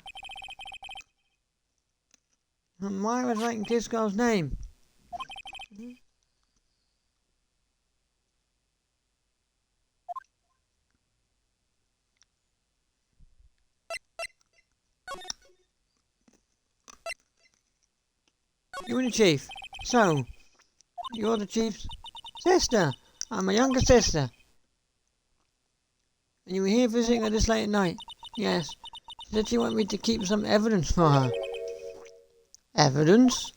Maya was writing this girl's name. You and the chief. So, you're the chief's sister. I'm a younger sister. And you were here visiting her this late at night? Yes. She said she wanted me to keep some evidence for her. Evidence?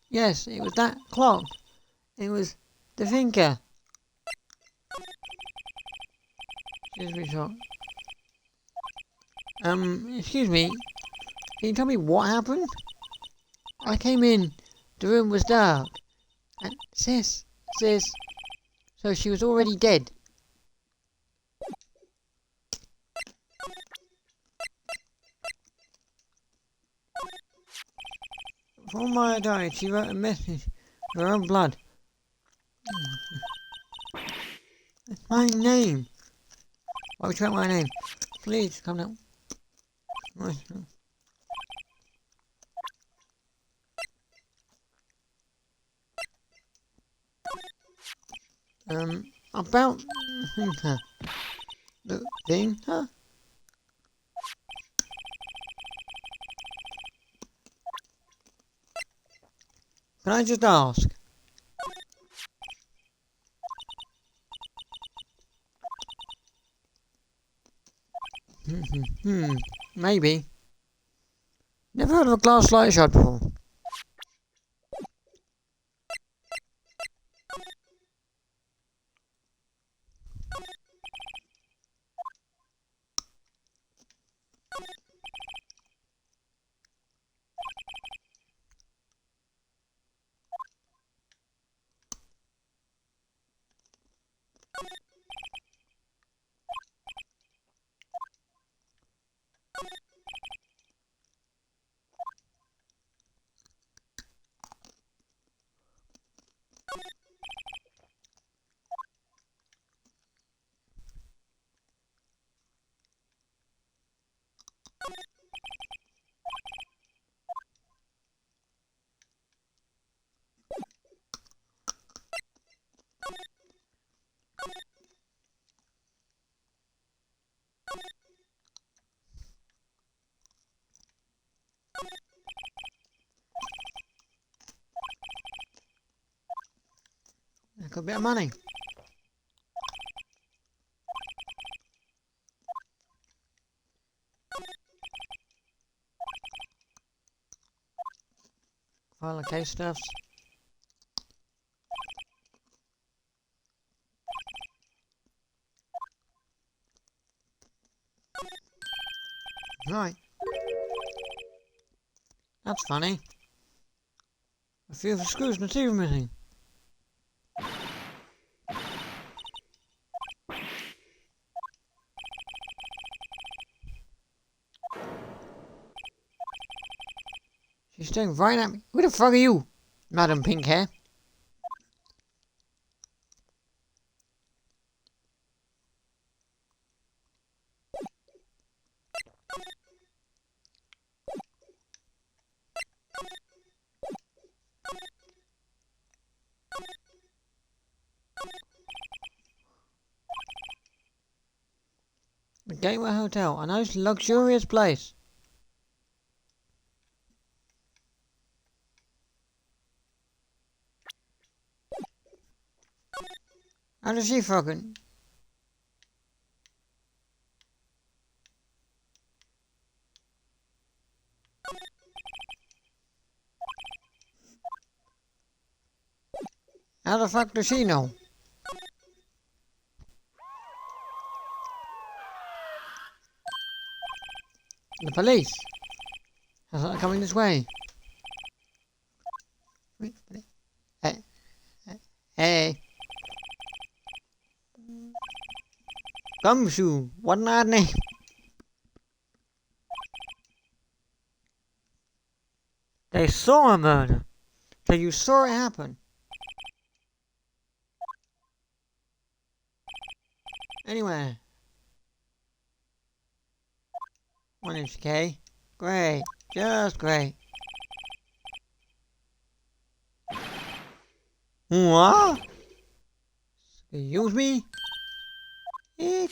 Yes, it was that clock. It was the thinker. Excuse me, shot. Excuse me. Can you tell me what happened? I came in. The room was dark. And sis. So she was already dead. Before Maya died, she wrote a message with her own blood. It's my name. Why would you write my name? Please, come down. About the thing, huh? Can I just ask? Maybe. Never heard of a glass light shot before. Like a bit of money. File the case stuffs. Right. That's funny. A few of the screws and the teeth are missing. She's staring right at me. Who the fuck are you, Madam Pink Hair? The Gateway Hotel, a nice luxurious place. How does she fucking? How the fuck does she know? The police. They're coming this way. Hey. Hey. Gumshoe. What an odd name. They saw a murder. So you saw it happen. Anyway. 1 inch, okay? Great. Just great. What? Excuse me? You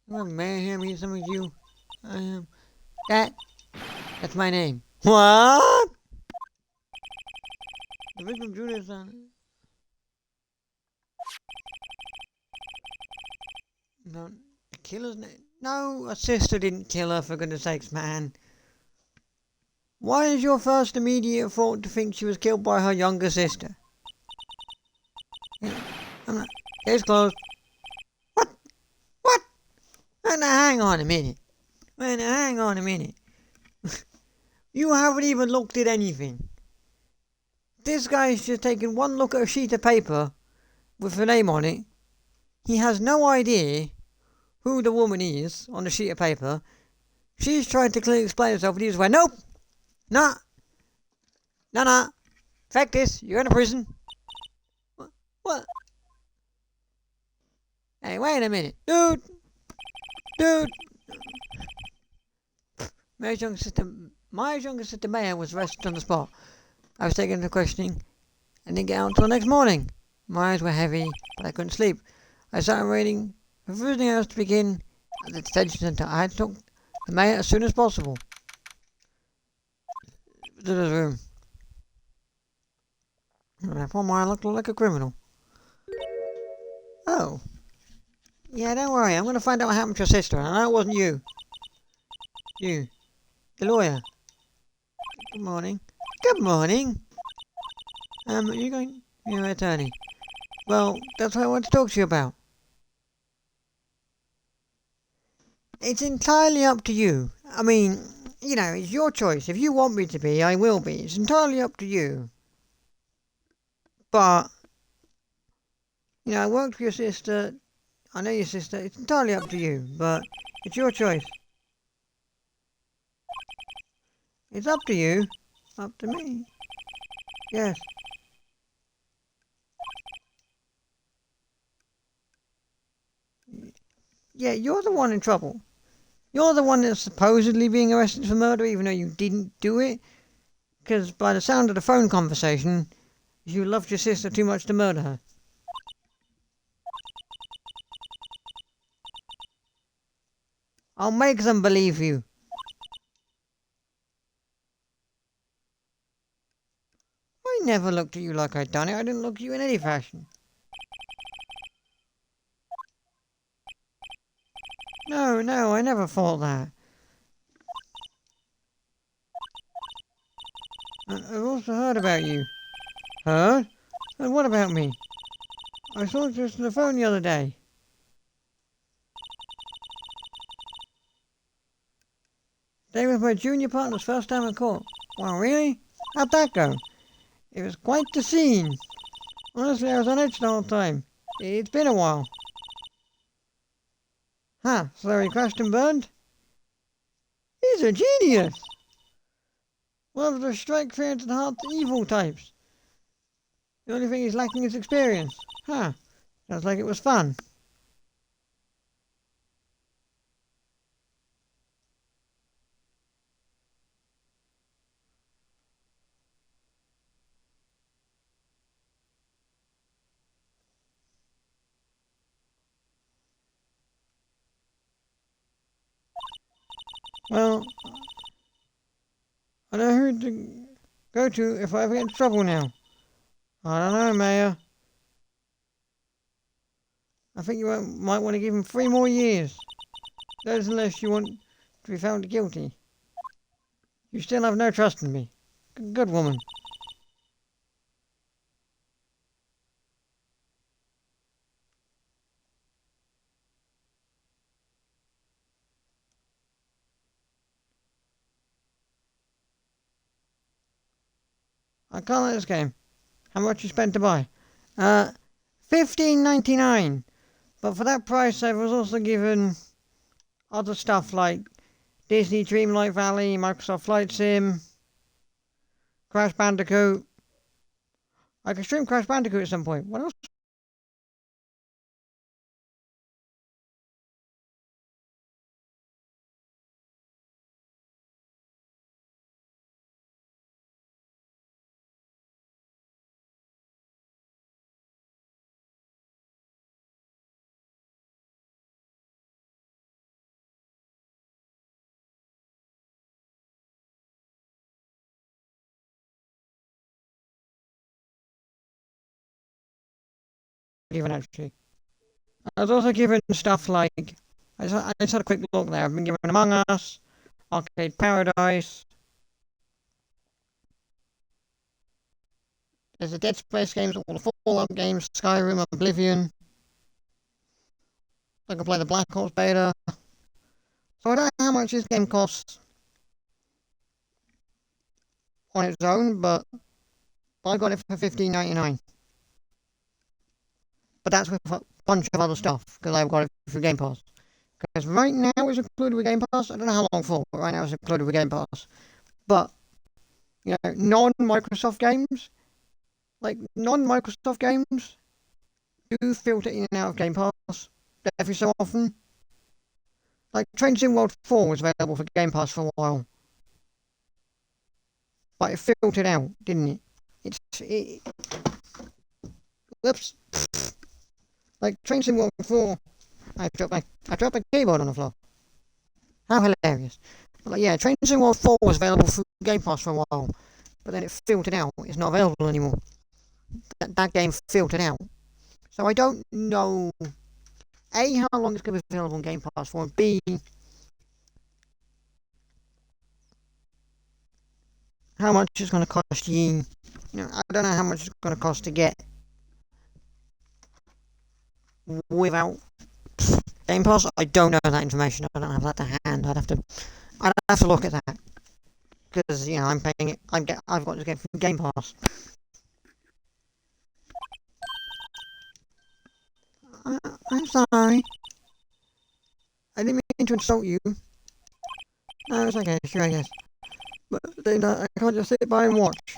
want mayhem here, some of you? That's my name. What? The victim Judas no, the killer's name? No, a sister didn't kill her, for goodness sakes, man. Why is your first immediate thought to think she was killed by her younger sister? Case closed. What? What? Now hang on a minute. Hang on a minute. You haven't even looked at anything. This guy's just taken one look at a sheet of paper with a name on it. He has no idea who the woman is on the sheet of paper. She's trying to clearly explain herself, and he's like, nope. Nah. Nah. Fact is, you're in a prison. What? Hey, wait a minute. Dude. My younger sister Maya was arrested on the spot. I was taken into questioning and didn't get out until the next morning. My eyes were heavy, but I couldn't sleep. I started waiting for everything else to begin at the detention centre. I had to talk to Maya as soon as possible. To the room. Poor Maya looked like a criminal. Oh. Yeah, don't worry. I'm going to find out what happened to your sister. And I know it wasn't you. You. The lawyer. Good morning. Good morning. You're going... You're an attorney. Well, that's what I want to talk to you about. It's entirely up to you. I mean, you know, it's your choice. If you want me to be, I will be. It's entirely up to you. But, you know, I worked for your sister. I know your sister. It's entirely up to you. But it's your choice. It's up to you. Up to me. Yes. Yeah, you're the one in trouble. You're the one that's supposedly being arrested for murder, even though you didn't do it. Because by the sound of the phone conversation, you loved your sister too much to murder her. I'll make them believe you. I never looked at you like I'd done it. I didn't look at you in any fashion. No, I never thought that. I've also heard about you. Heard? And what about me? I saw it just on the phone the other day. They was my junior partner's first time in court. Wow, really? How'd that go? It was quite the scene. Honestly, I was on edge the whole time. It's been a while. Huh, so he crashed and burned? He's a genius! One of the strike feared and hard evil types. The only thing he's lacking is experience. Huh, sounds like it was fun. Well, I know who to go to if I ever get into trouble now. I don't know, Mayor. I think you might want to give him 3 more years. That is unless you want to be found guilty. You still have no trust in me. Good woman. I can't let this game. How much you spent to buy? Uh, $15.99. But for that price, I was also given other stuff like Disney Dreamlight Valley, Microsoft Flight Sim, Crash Bandicoot. I can stream Crash Bandicoot at some point. What else? Even actually. I was also given stuff like I just had a quick look there. I've been given Among Us, Arcade Paradise. There's the Dead Space games, all the Fallout games, Skyrim, Oblivion. I can play the Black Ops beta. So I don't know how much this game costs on its own, but I got it for $15.99. But that's with a bunch of other stuff because I've got it through Game Pass. Because right now it's included with Game Pass. I don't know how long for, but right now it's included with Game Pass. But non-Microsoft games, non-Microsoft games, do filter in and out of Game Pass every so often. Like Train Sim World 4 was available for Game Pass for a while, but it filtered out, didn't it? Whoops. Like Train Sim World 4, I dropped my keyboard on the floor. How hilarious! But yeah, Train Sim World 4 was available for Game Pass for a while, but then it filtered out. It's not available anymore. That game filtered out. So I don't know A, how long it's going to be available on Game Pass for, and B, how much it's going to cost you. I don't know how much it's going to cost to get without Game Pass. I don't know that information. I don't have that to hand. I'd have to look at that because I'm paying it. I've got to get Game Pass. I'm sorry. I didn't mean to insult you. No, it's okay. Sure, I guess. But then I can't just sit by and watch.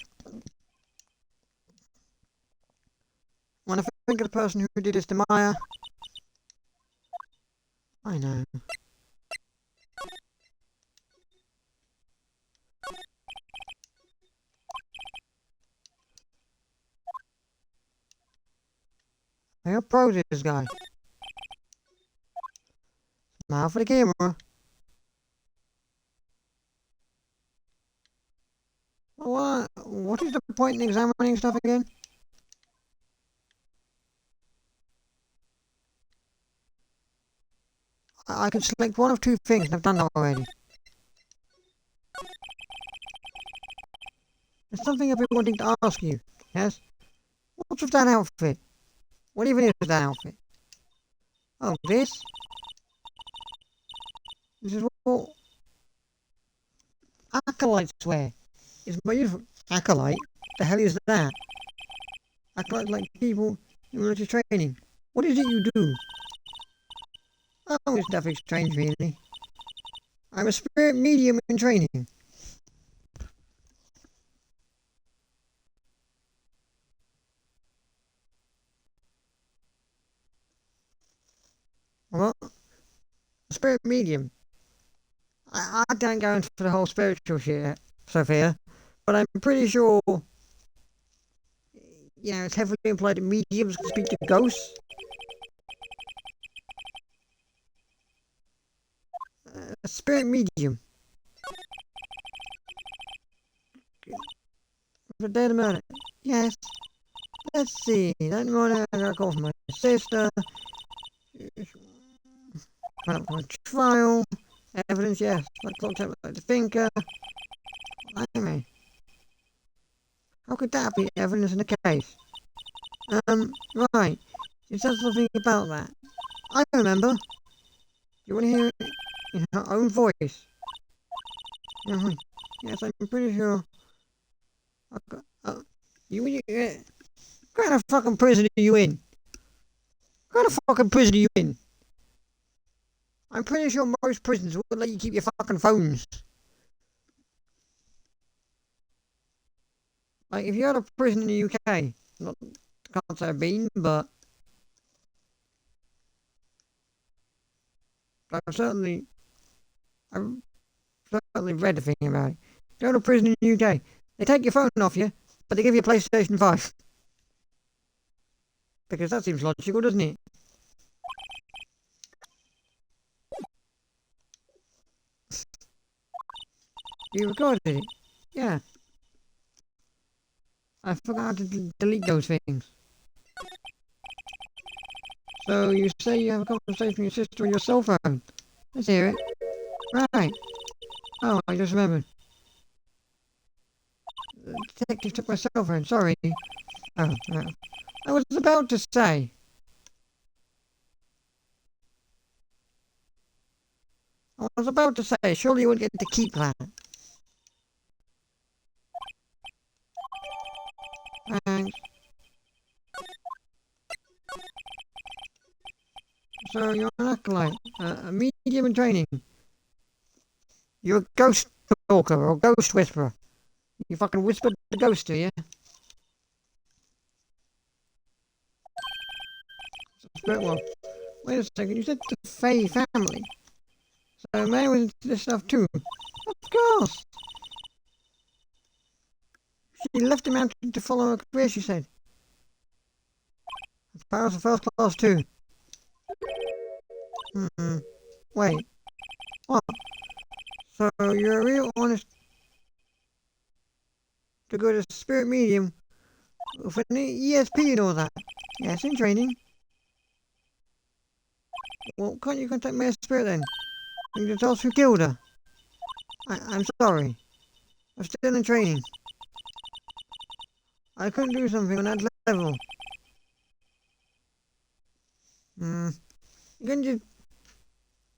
When I think of the person who did this to Maya, I know. How pro this guy? Smile for the camera. What is the point in examining stuff again? I can select one of two things, and I've done that already. There's something I've been wanting to ask you, yes? What's with that outfit? What even is that outfit? Oh, this? This is what acolytes wear. It's my uniform. Acolyte? The hell is that? Acolyte like people in military training. What is it you do? Oh, it's nothing strange really. I'm a spirit medium in training. What? A spirit medium? I don't go into the whole spiritual shit, Sophia, but I'm pretty sure, it's heavily implied that mediums can speak to ghosts. A spirit medium. The day of the murder. Yes. Let's see. That morning I got a call from my sister. Went up for a trial. Evidence, yes. I clocked up like the thinker. Blimey. How could that be evidence in the case? Right. You said something about that. I remember. You want to hear it in her own voice? Yes, I'm pretty sure. You, what kind of fucking prison are you in? What kind of fucking prison are you in? I'm pretty sure most prisons will let you keep your fucking phones. Like, if you're at a prison in the UK, not, can't say I've been, but I've certainly, I've certainly read a thing about it. Go to prison in the UK, they take your phone off you, but they give you a PlayStation 5. Because that seems logical, doesn't it? You recorded it? Yeah. I forgot to delete those things. So you say you have a conversation with your sister on your cell phone? Let's hear it. Right. Oh, I just remembered. The detective took my cell phone, sorry. Oh, no. I was about to say. Surely you wouldn't get to keep that. Thanks. So you're an acolyte, a medium in training. You're a ghost talker or a ghost whisperer. You fucking whispered the ghost, do you? Spirit one. Wait a second, you said the Faye family. So May was into this stuff too. Of course. She left the mountain to follow her career, she said. Powers of first class too. Wait. What? So you're a real honest to go to spirit medium with an ESP and all that? Yes, in training. Well, can't you contact my spirit then? You can tell us who killed her. I'm sorry. I'm still in training. I couldn't do something on that level. You couldn't just...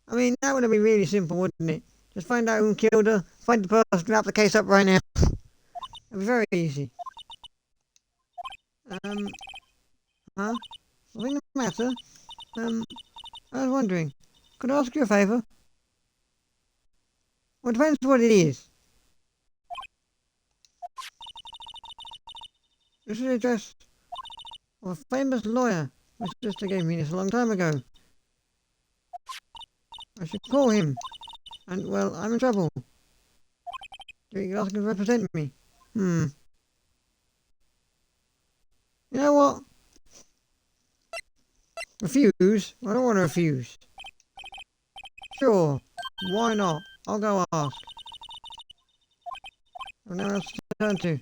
I mean, that would have been really simple, wouldn't it? Just find out who killed her, find the person, wrap the case up right now. It'd be very easy. Huh? Nothing the matter. I was wondering, could I ask you a favour? Well, it depends what it is. This is the address of a famous lawyer. My sister gave me this a long time ago. I should call him. And, well, I'm in trouble. Do you ask him to represent me? You know what? Refuse? I don't want to refuse. Sure. Why not? I'll go ask. I've no one else to turn to.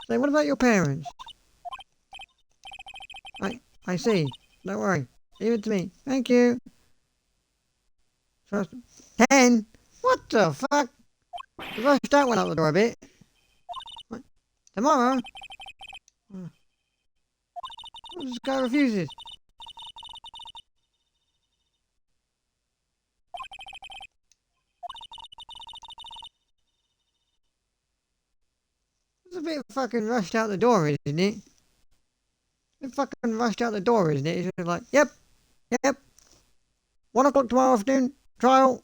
Say, what about your parents? I see. Don't worry. Leave it to me. Thank you. Trust 10? What the fuck? You rushed that one out the door a bit. What? Tomorrow? What this guy refuses? It's a bit fucking rushed out the door, isn't it? A bit fucking rushed out the door, isn't it? It's just like, yep. 1 o'clock tomorrow afternoon, trial.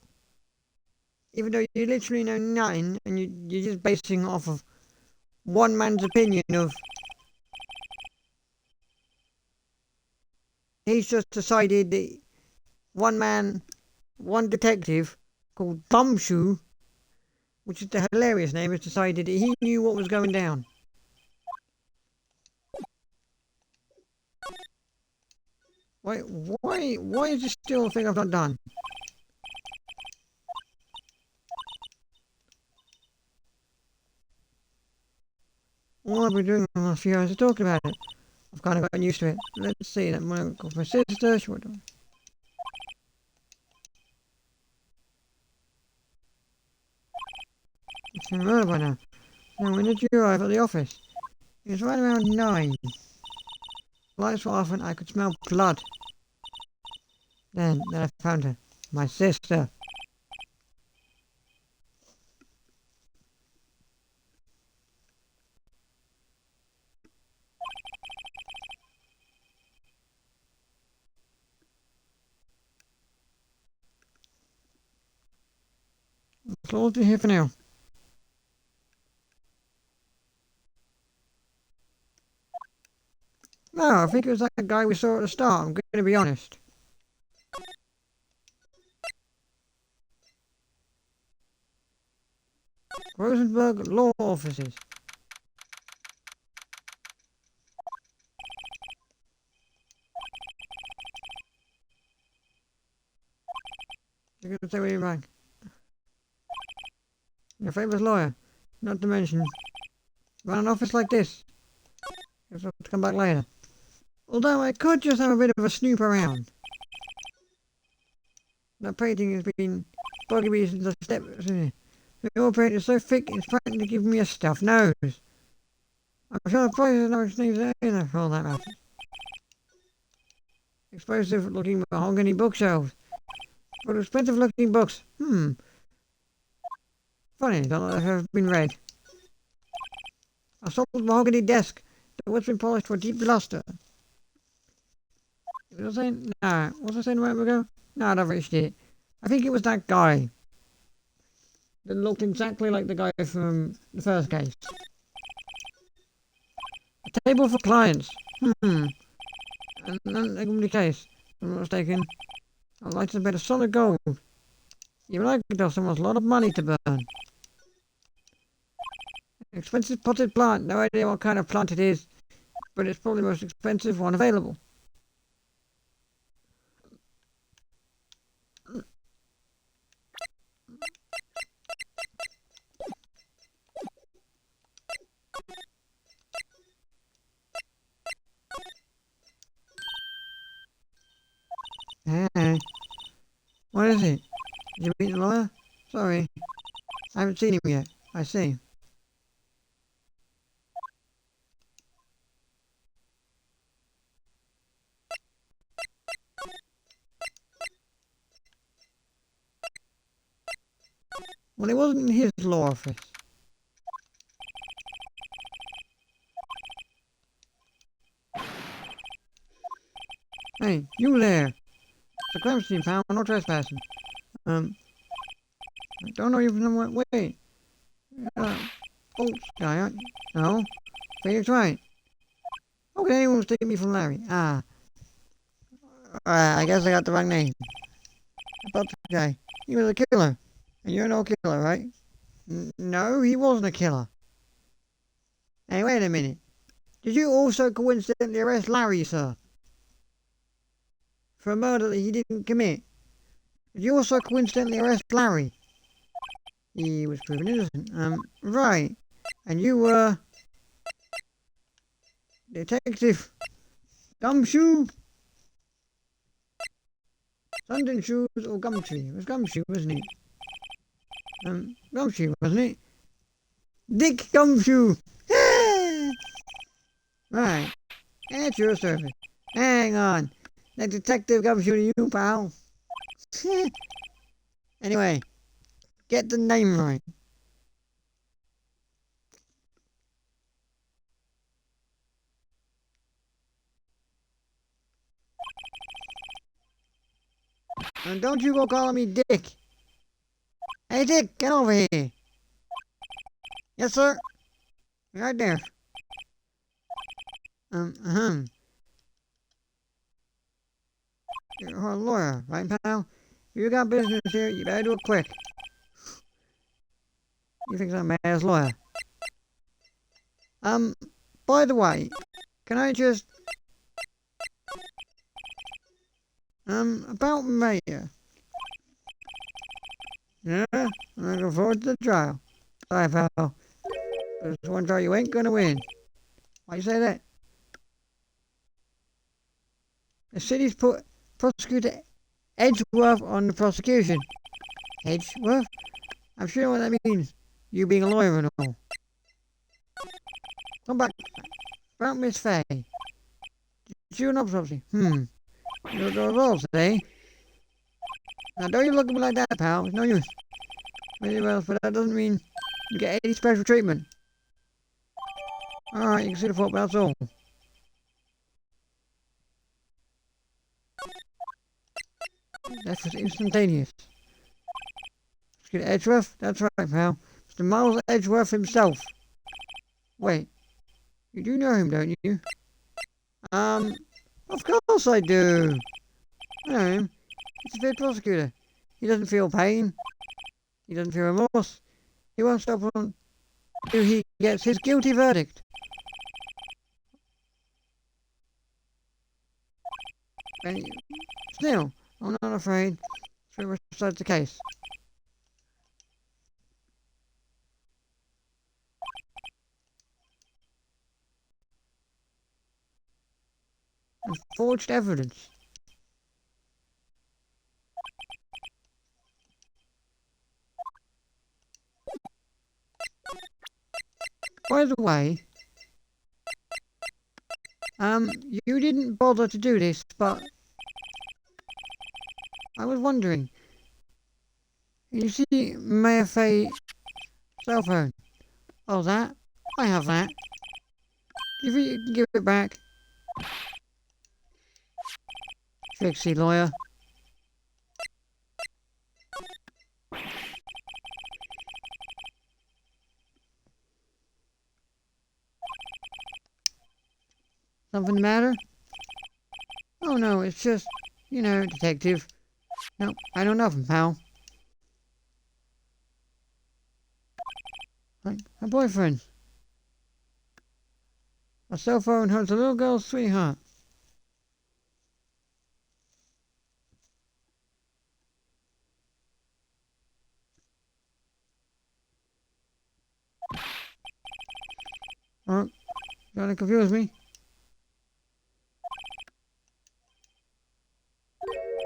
Even though you literally know nothing, and you're just basing it off of one man's opinion of... He's just decided that one man, one detective, called Bumshoe, which is the hilarious name, has decided that he knew what was going down. Wait, why is this still a thing I've not done? What have we been doing the last few hours of talking about it? I've kind of gotten used to it. Let's see, that might go for my sister. She would. It's been early by now. So when did you arrive at the office? It was right around 9. Lights were off and I could smell blood. Then I found her. My sister. That's all to here for now. No, I think it was that guy we saw at the start. I'm going to be honest. Rosenberg Law Offices. You're going to say what you like. Your famous lawyer. Not to mention, run an office like this. You'll have to come back later. Although I could just have a bit of a snoop around. That painting has been bugging me since I stepped in it. The oil paint is so thick it's practically giving me a stuffed nose. I'm sure the price is no things either for all that matter. Expensive looking mahogany bookshelves. But expensive looking books. Funny, don't know if they've been read. A soft mahogany desk that was been polished for deep luster. Was I saying? Nah, what was I saying a moment ago? No, I don't reached it. I think it was that guy. That looked exactly like the guy from the first case. A table for clients. And the case. If I'm not mistaken. I'd like to bet a solid gold. You like to tell someone's a lot of money to burn. Expensive potted plant. No idea what kind of plant it is. But it's probably the most expensive one available. Hey, what is it? Did you meet the lawyer? Sorry, I haven't seen him yet. I see. Well, it wasn't in his law office. Hey, you there! It's a crime scene, pal. No trespassing. I don't know you from what way. Bolts guy, aren't you? No? Felix Wright. Okay, anyone's taking me from Larry. I guess I got the wrong name. About the guy. He was a killer. And you're no killer, right? No, he wasn't a killer. Hey, wait a minute. Did you also coincidentally arrest Larry, sir? For a murder that he didn't commit? Did you also coincidentally arrest Larry? He was proven innocent. Right. And you were... Detective... Gumshoe? London Shoes or Gumtree? It was Gumshoe, wasn't it? Gumshoe, wasn't it? Dick Gumshoe! Right. At your service. Hang on. That Detective Gumshoe to you, pal. Anyway, get the name right. And don't you go calling me Dick. Hey, Dick, get over here. Yes, sir. Right there. You're a lawyer, right, pal? If you got business here, you better do it quick. You think I'm a man's lawyer? By the way, can I just... about Mayor. Yeah, I'm looking forward to the trial. Sorry, pal. There's one trial you ain't gonna win. Why you say that? The city's put prosecutor Edgeworth on the prosecution. Edgeworth? I'm sure what that means. You being a lawyer and all. Come back. About Miss Fay. Did you an autopsy? You're the results, eh? Now don't you look at me like that, pal. It's no use. Very well, but that doesn't mean you get any special treatment. Alright, you can see the fault, but that's all. That was instantaneous. Mr. Edgeworth? That's right, pal. Mr. Miles Edgeworth himself. Wait. You do know him, don't you? Of course I do. I know him. He's a field prosecutor. He doesn't feel pain. He doesn't feel remorse. He won't stop until he gets his guilty verdict. And still, I'm not afraid. So much besides the case. And forged evidence. By the way, you didn't bother to do this, but I was wondering. You see Mayor Faye's cell phone? Oh, that? I have that. Do you think you can give it back? Trixie lawyer. Something the matter? Oh no, it's just, detective. No, I know nothing, pal. My boyfriend. A cell phone holds a little girl's sweetheart. Oh, trying to confuse me.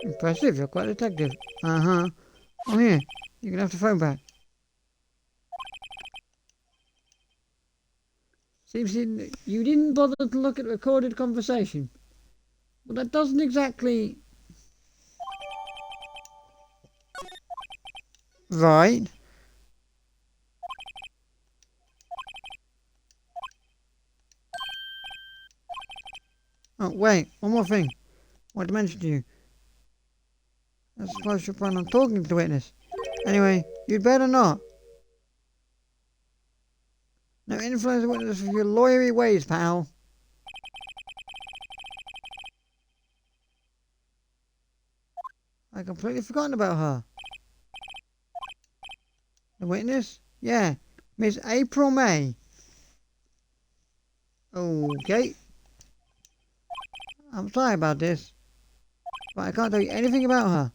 Impressive, you're quite a detective. Uh-huh. Oh, here. You can have the phone back. Seems you didn't bother to look at recorded conversation. Well, that doesn't exactly... Right. Oh, wait. One more thing. I wanted to mention to you. I suppose you're planning on talking to the witness. Anyway, you'd better not. No influence the witness with your lawyery ways, pal. I completely forgotten about her. The witness? Yeah. Miss April May. Okay. I'm sorry about this, but I can't tell you anything about her.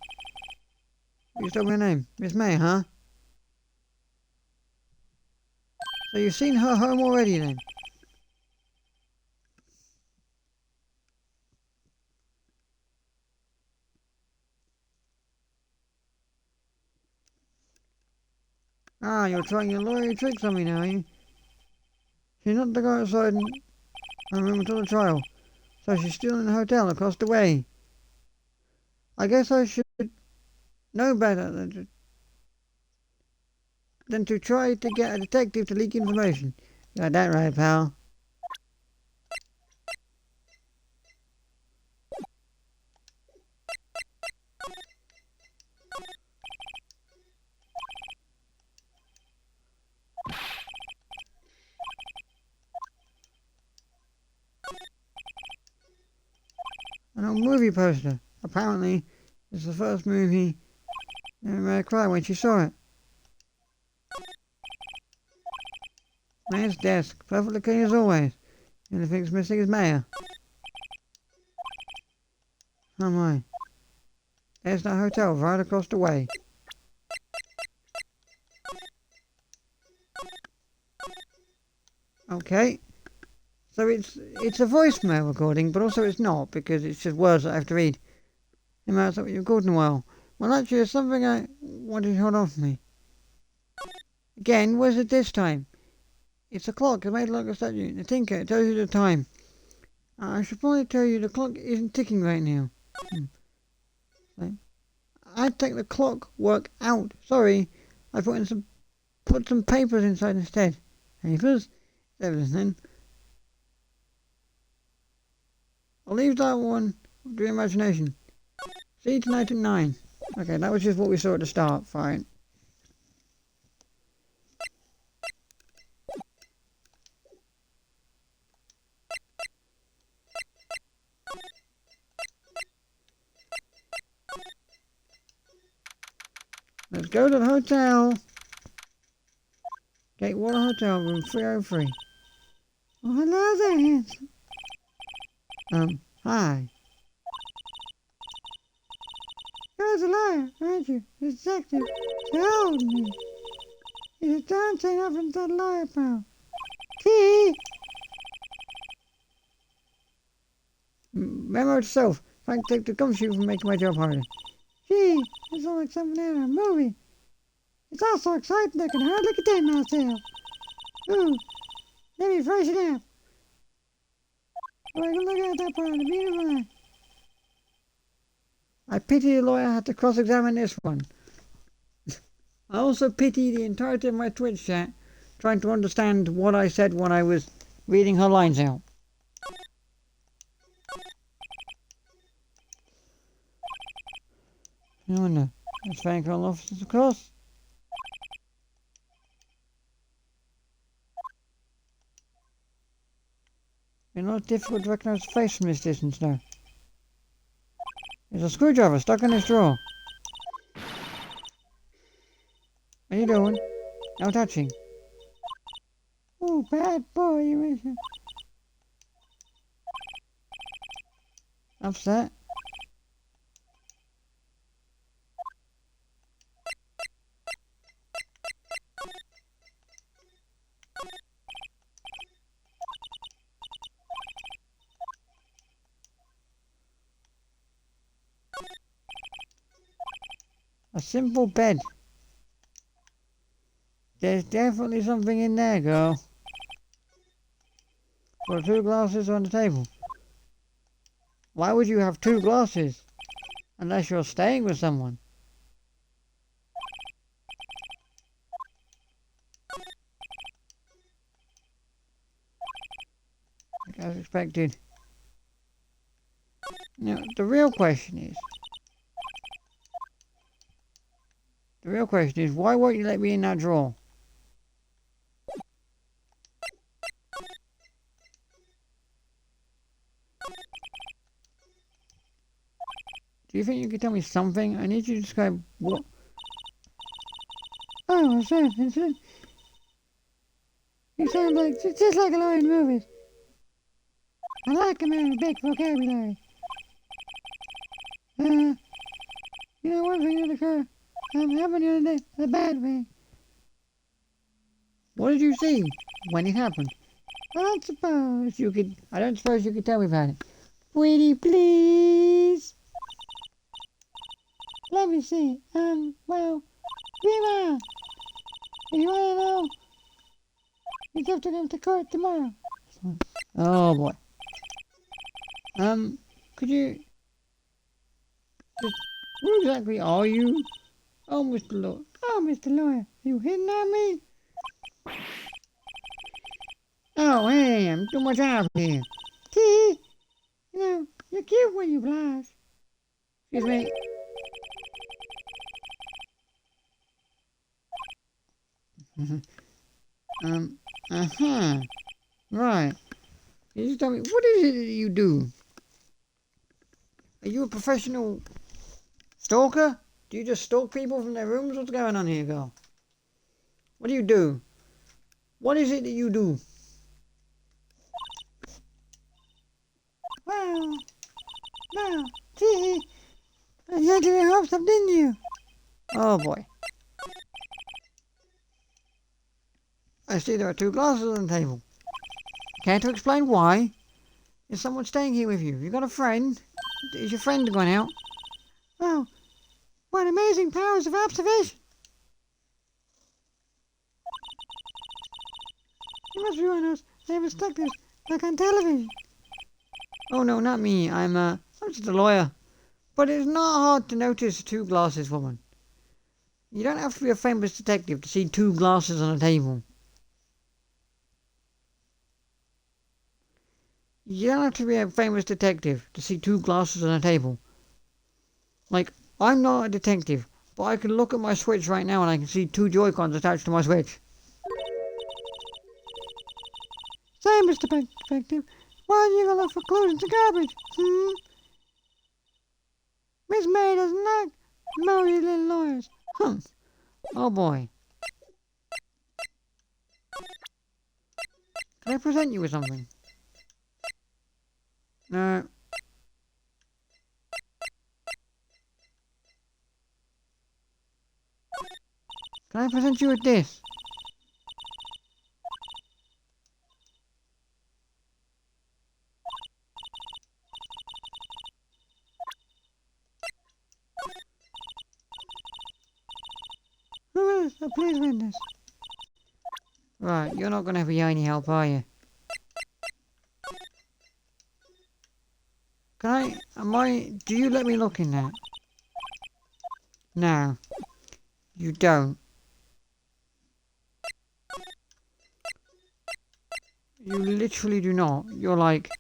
You told me her name. Miss May, huh? So you've seen her home already then? Ah, you're trying your lawyer tricks on me now, are you? She's not to go outside and room until the trial, so she's still in the hotel across the way. I guess I should know better than to try to get a detective to leak information. You got that right, pal. An old movie poster. Apparently, it's the first movie Mary cried when she saw it. Mayor's desk, perfectly clean as always. The only thing's missing is Mayor. Oh my. There's that hotel right across the way. Okay. So it's a voicemail recording, but also it's not, because it's just words that I have to read. Hey, Matt, so you're recording well. Well, actually, there's something I wanted to hold on for me. Again, where's it this time? It's a clock. It's made like a statue. The tinker, it tells you the time. I should probably tell you the clock isn't ticking right now. So, I'd take the clockwork out. Sorry, I put some papers inside instead. Papers? Evidence then. I'll leave that one to your imagination. See you tonight at 9. Okay, that was just what we saw at the start. Fine. Let's go to the hotel. Gatewater Hotel, room 303. Oh, hello there, handsome. Hi. You're a liar, aren't you? The detective told me. You don't say nothing to lie about. Key! Memo to self. Thank the gumshoe for making my job harder. Gee, it's all like something out of a movie. It's all so exciting I can hardly contain myself. Ooh, let me freshen up. Oh, I can look at that part of the beautiful eye. I pity the lawyer had to cross-examine this one. I also pity the entirety of my Twitch chat trying to understand what I said when I was reading her lines out. No wonder. Let's thank all officers, of course. It's not difficult to recognize the face from this distance now. There's a screwdriver stuck in this drawer. What are you doing? No touching. Oh, bad boy, you is. Upset. A simple bed. There's definitely something in there, girl. Well, 2 glasses on the table. Why would you have 2 glasses? Unless you're staying with someone. As expected. Now, the real question is, why won't you let me in that drawer? Do you think you could tell me something? I need you to describe what... Oh, sir, you sound like, just like a lawyer in movies. I like a man with big vocabulary. You know, one thing that occurred, happened the other day, the bad thing. What did you see when it happened? I don't suppose you could tell me about it. Sweetie, please. Let me see. Well, Rima, if you want to know, you have to come to court tomorrow. Oh boy. Could you... Who exactly are you? Oh, Mr. Lawyer. Oh, Mr. Lawyer, you hitting at me? Oh, hey, I'm doing my job here. T, you know, you're cute when you blush. Excuse me. Right. You just tell me, what is it that you do? Are you a professional stalker? Do you just stalk people from their rooms? What's going on here, girl? What do you do? What is it that you do? Well, no, gee, you had your hopes up, didn't you? Oh boy. I see there are 2 glasses on the table. Care to explain why? Is someone staying here with you? You got a friend? Is your friend gone out? Oh, what amazing powers of observation! You must be one of those famous detectives, like on television. Oh no, not me. I'm just a lawyer. But it's not hard to notice a two glasses woman. You don't have to be a famous detective to see two glasses on a table. You don't have to be a famous detective to see two glasses on a table. Like, I'm not a detective, but I can look at my Switch right now and I can see two Joy-Cons attached to my Switch. Say, Mr. Detective, why are you gonna look for clues in the garbage? Miss May doesn't like moody little lawyers. Oh boy. Can I present you with something? No. Can I present you with this? Who is? Please witness. Right, you're not gonna be any help, are you? Do you let me look in that? No. You don't. You literally do not. You're like...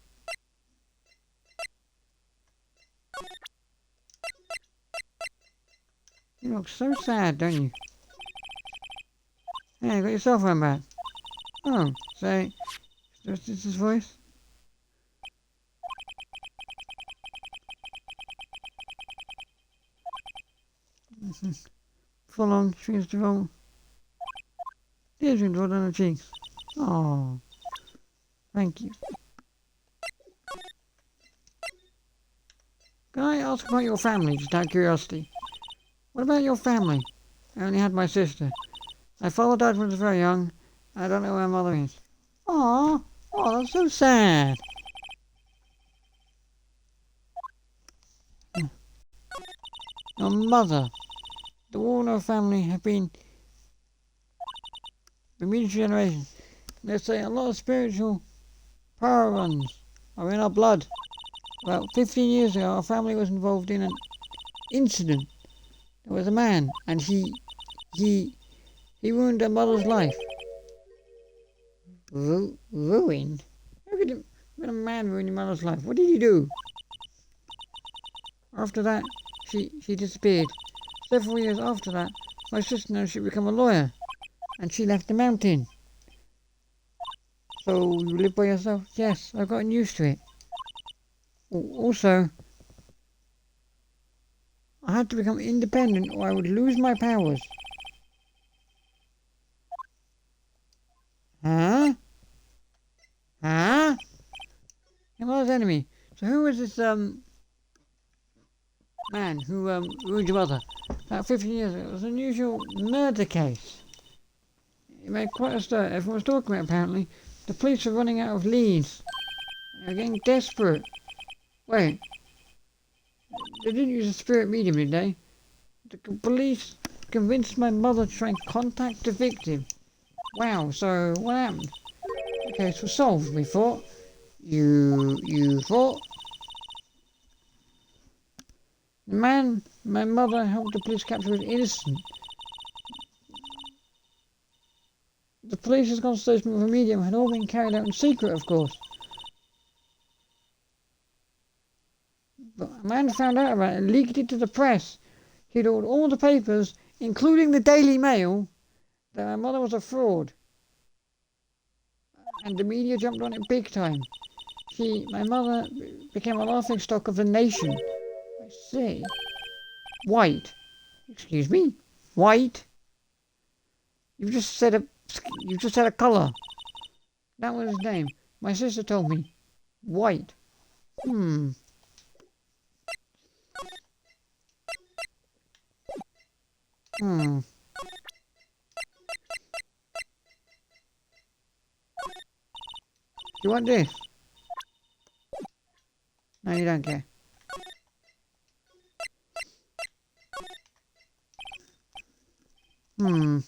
You look so sad, don't you? Hey, you got your cell phone back. Oh, say... Is this his voice? Full on, strings to roll. Tears being rolled down her cheeks. Oh, thank you. Can I ask about your family, just out of curiosity? What about your family? I only had my sister. My father died when I was very young. I don't know where my mother is. Aww. Oh, that's so sad. Your mother. The Warner family have been for many generations. They say a lot of spiritual power runs are in our blood. About 15 years ago, our family was involved in an incident. There was a man, and he ruined our mother's life. Ruined? How could a man ruin your mother's life? What did he do? After that, she disappeared. Several years after that, my sister knows she became a lawyer, and she left the mountain. So you live by yourself? Yes, I've gotten used to it. Also, I had to become independent or I would lose my powers. Huh? Huh? Your mother's enemy. So who was this man who ruined your mother? About 15 years ago. It was an unusual murder case. It made quite a stir. Everyone was talking about it apparently. The police were running out of leads. They were getting desperate. Wait. They didn't use a spirit medium, did they? The police convinced my mother to try and contact the victim. Wow, so what happened? The case was solved, we thought. You thought? The man my mother helped the police capture was innocent. The police's consultation with a medium had all been carried out in secret, of course. But a man found out about it and leaked it to the press. He'd ordered all the papers, including the Daily Mail, that my mother was a fraud. And the media jumped on it big time. My mother became a laughingstock of the nation. I see. White. Excuse me? White? You've just said a colour. That was his name. My sister told me. White. Hmm. you want this? No, you don't care. Hmm.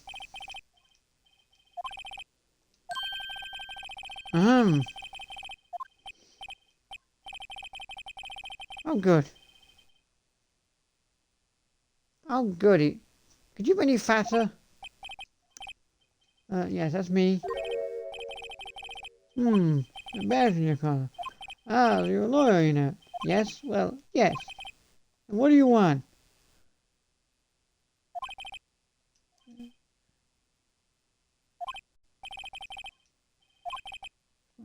Um. Oh, good. Oh, goody. Could you be any fatter? Yes, that's me. Hmm. The bear's in your car. Ah, you're a lawyer, you know. Yes? Well, yes. And what do you want?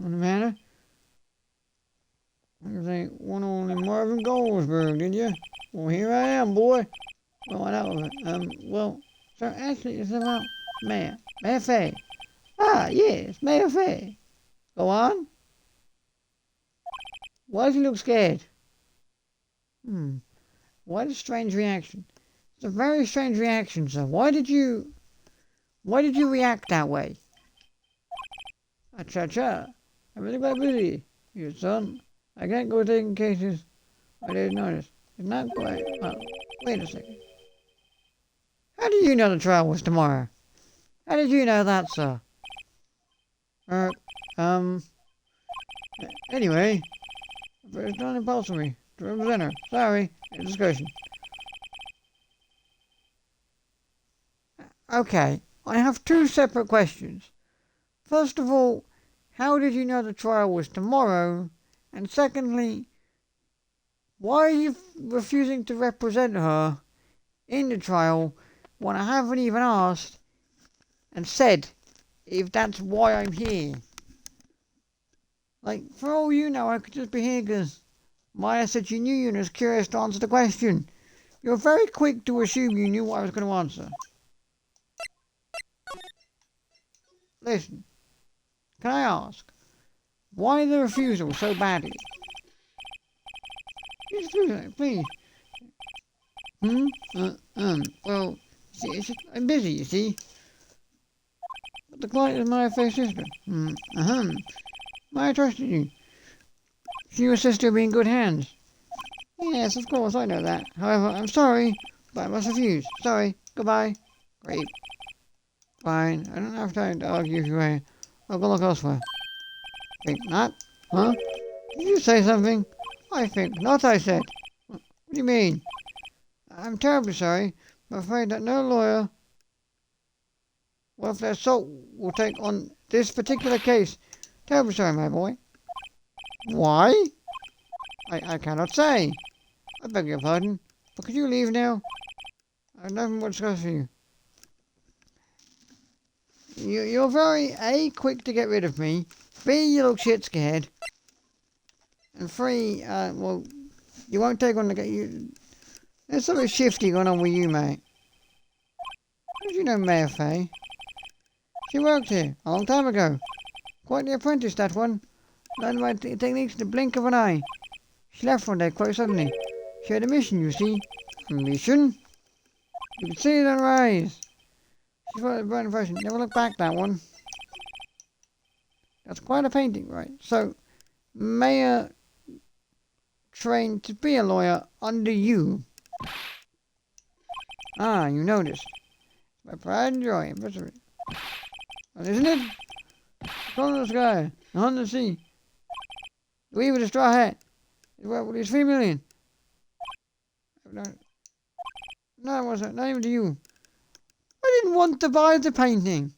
On the matter? You think one only Marvin Goldsberg, did you? Well, here I am, boy. Well, I know. Well, sir, actually, it's about Mayor Fay. Ah, yes, Mayor Fay. Go on. Why does he look scared? Hmm. What a strange reaction. It's a very strange reaction, sir. Why did you react that way? Cha. I'm really quite busy, you son. I can't go taking cases I didn't notice. It's not quite. Well, wait a second. How did you know the trial was tomorrow? How did you know that, sir? Er, um. Anyway, it's not impulsory to represent her. Sorry, discussion. Okay, I have two separate questions. First of all, how did you know the trial was tomorrow? And secondly, why are you refusing to represent her in the trial when I haven't even asked and said if that's why I'm here? Like, for all you know, I could just be here because Maya said she knew you and was curious to answer the question. You're very quick to assume you knew what I was going to answer. Listen, can I ask, why the refusal so badly? Please. Hmm? Well, see, I'm busy, you see. But the client is my fair sister. I trusted you. She and your sister will be in good hands. Yes, of course, I know that. However, I'm sorry, but I must refuse. Sorry. Goodbye. Great. Fine. I don't have time to argue with you. I'll go look elsewhere. Think not? Huh? Did you say something? I think not, I said. What do you mean? I'm terribly sorry, but I'm afraid that no lawyer worth their salt will take on this particular case. Terribly sorry, my boy. Why? I cannot say. I beg your pardon, but could you leave now? I have nothing more to discuss with you. You're very A, quick to get rid of me, B, you look shit scared, and 3, well, you won't take on the you. There's something shifty going on with you, mate. How did you know Mayor Fay? She worked here a long time ago. Quite the apprentice, that one. Learned my techniques in the blink of an eye. She left one day quite suddenly. She had a mission, you see. A mission? You can see it in her eyes. She's got a bright impression. Never look back, that one. That's quite a painting, right? So, Mayor trained to be a lawyer under you. Ah, you noticed. My pride and joy. Well, isn't it? The color of the sky, the hunt of the sea. The weave with a straw hat. It's 3 million. No, it wasn't. Not even to you. I didn't want to buy the painting.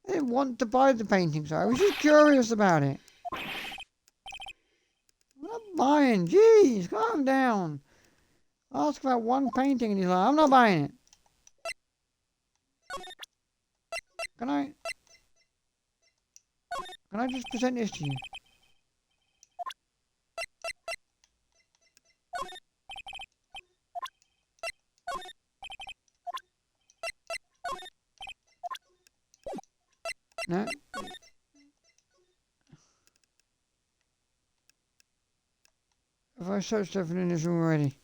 I didn't want to buy the painting, so I was just curious about it. I'm not buying. Jeez, calm down. Ask about one painting and he's like, I'm not buying it. Can I? Can I just present this to you? No? Have I searched everything in this room already?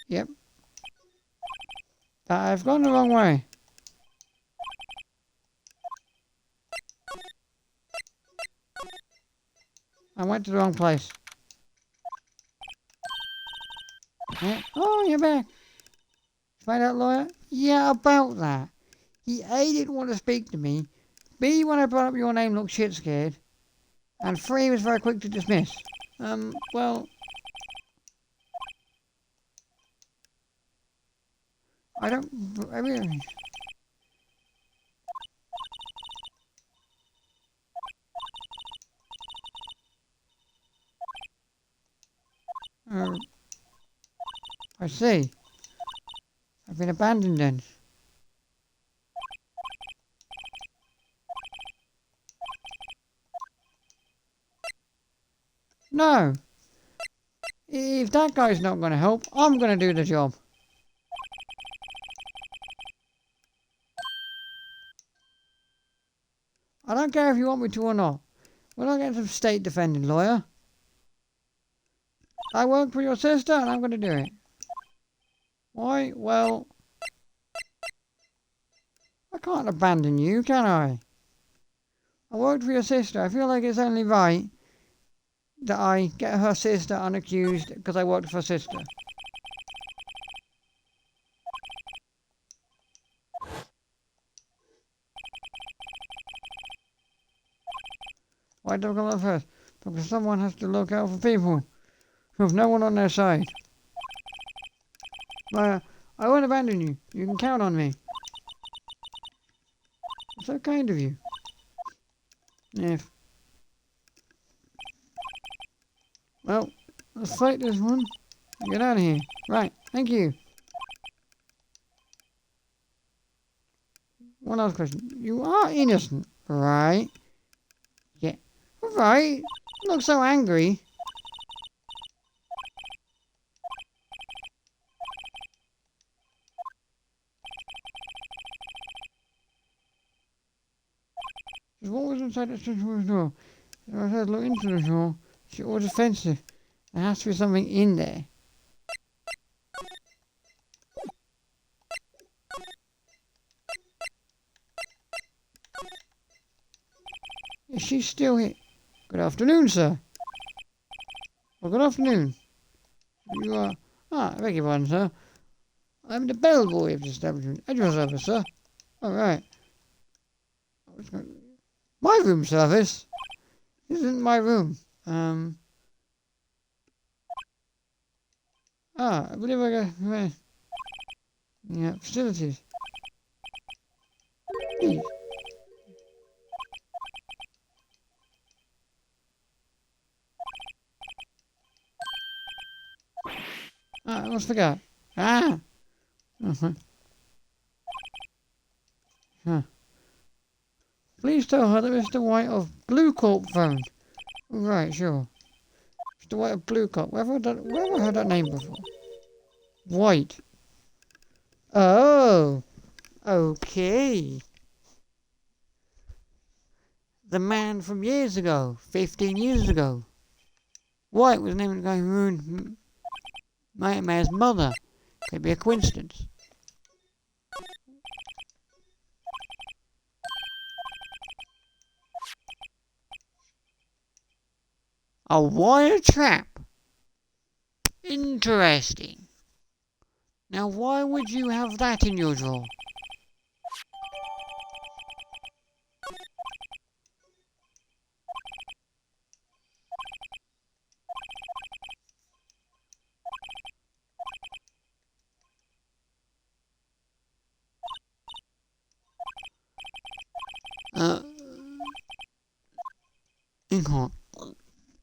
Yep. But I've gone the wrong way. I went to the wrong place. Yeah. Oh, you're back. Find out, lawyer? Yeah, about that. He A, didn't want to speak to me. B, when I brought up your name, looked shit scared. And 3, was very quick to dismiss. Well... I really... I see. I've been abandoned then. No! If that guy's not going to help, I'm going to do the job. I don't care if you want me to or not. We're not getting some state defending lawyer. I work for your sister and I'm going to do it. Why? Well... I can't abandon you, can I? I worked for your sister. I feel like it's only right that I get her sister unaccused because I worked for her sister. Why do I come up first? Because someone has to look out for people who have no one on their side. But I won't abandon you. You can count on me. So kind of you. If... Well, let's fight this one. Get out of here. Right, thank you. One last question. You are innocent, right? Yeah. Right. You look so angry. What was inside that central door? If I had to look into the door, it was offensive. There has to be something in there. Is she still here? Good afternoon, sir. Well, good afternoon. You are... I beg your pardon, sir. I'm the bellboy of the establishment. At your service, sir. All right. My room service? This isn't my room. I believe I got... Yeah, facilities. Please. I almost forgot. Please tell her that Mr. White of Blue Corp phoned. Right, sure. Mr. White of Blue Corp. Where have I heard that name before? White. Oh. Okay. The man from years ago. 15 years ago. White was the name of the guy who ruined Nightmare's mother. Could be a coincidence. A wire trap. Interesting. Now why would you have that in your drawer?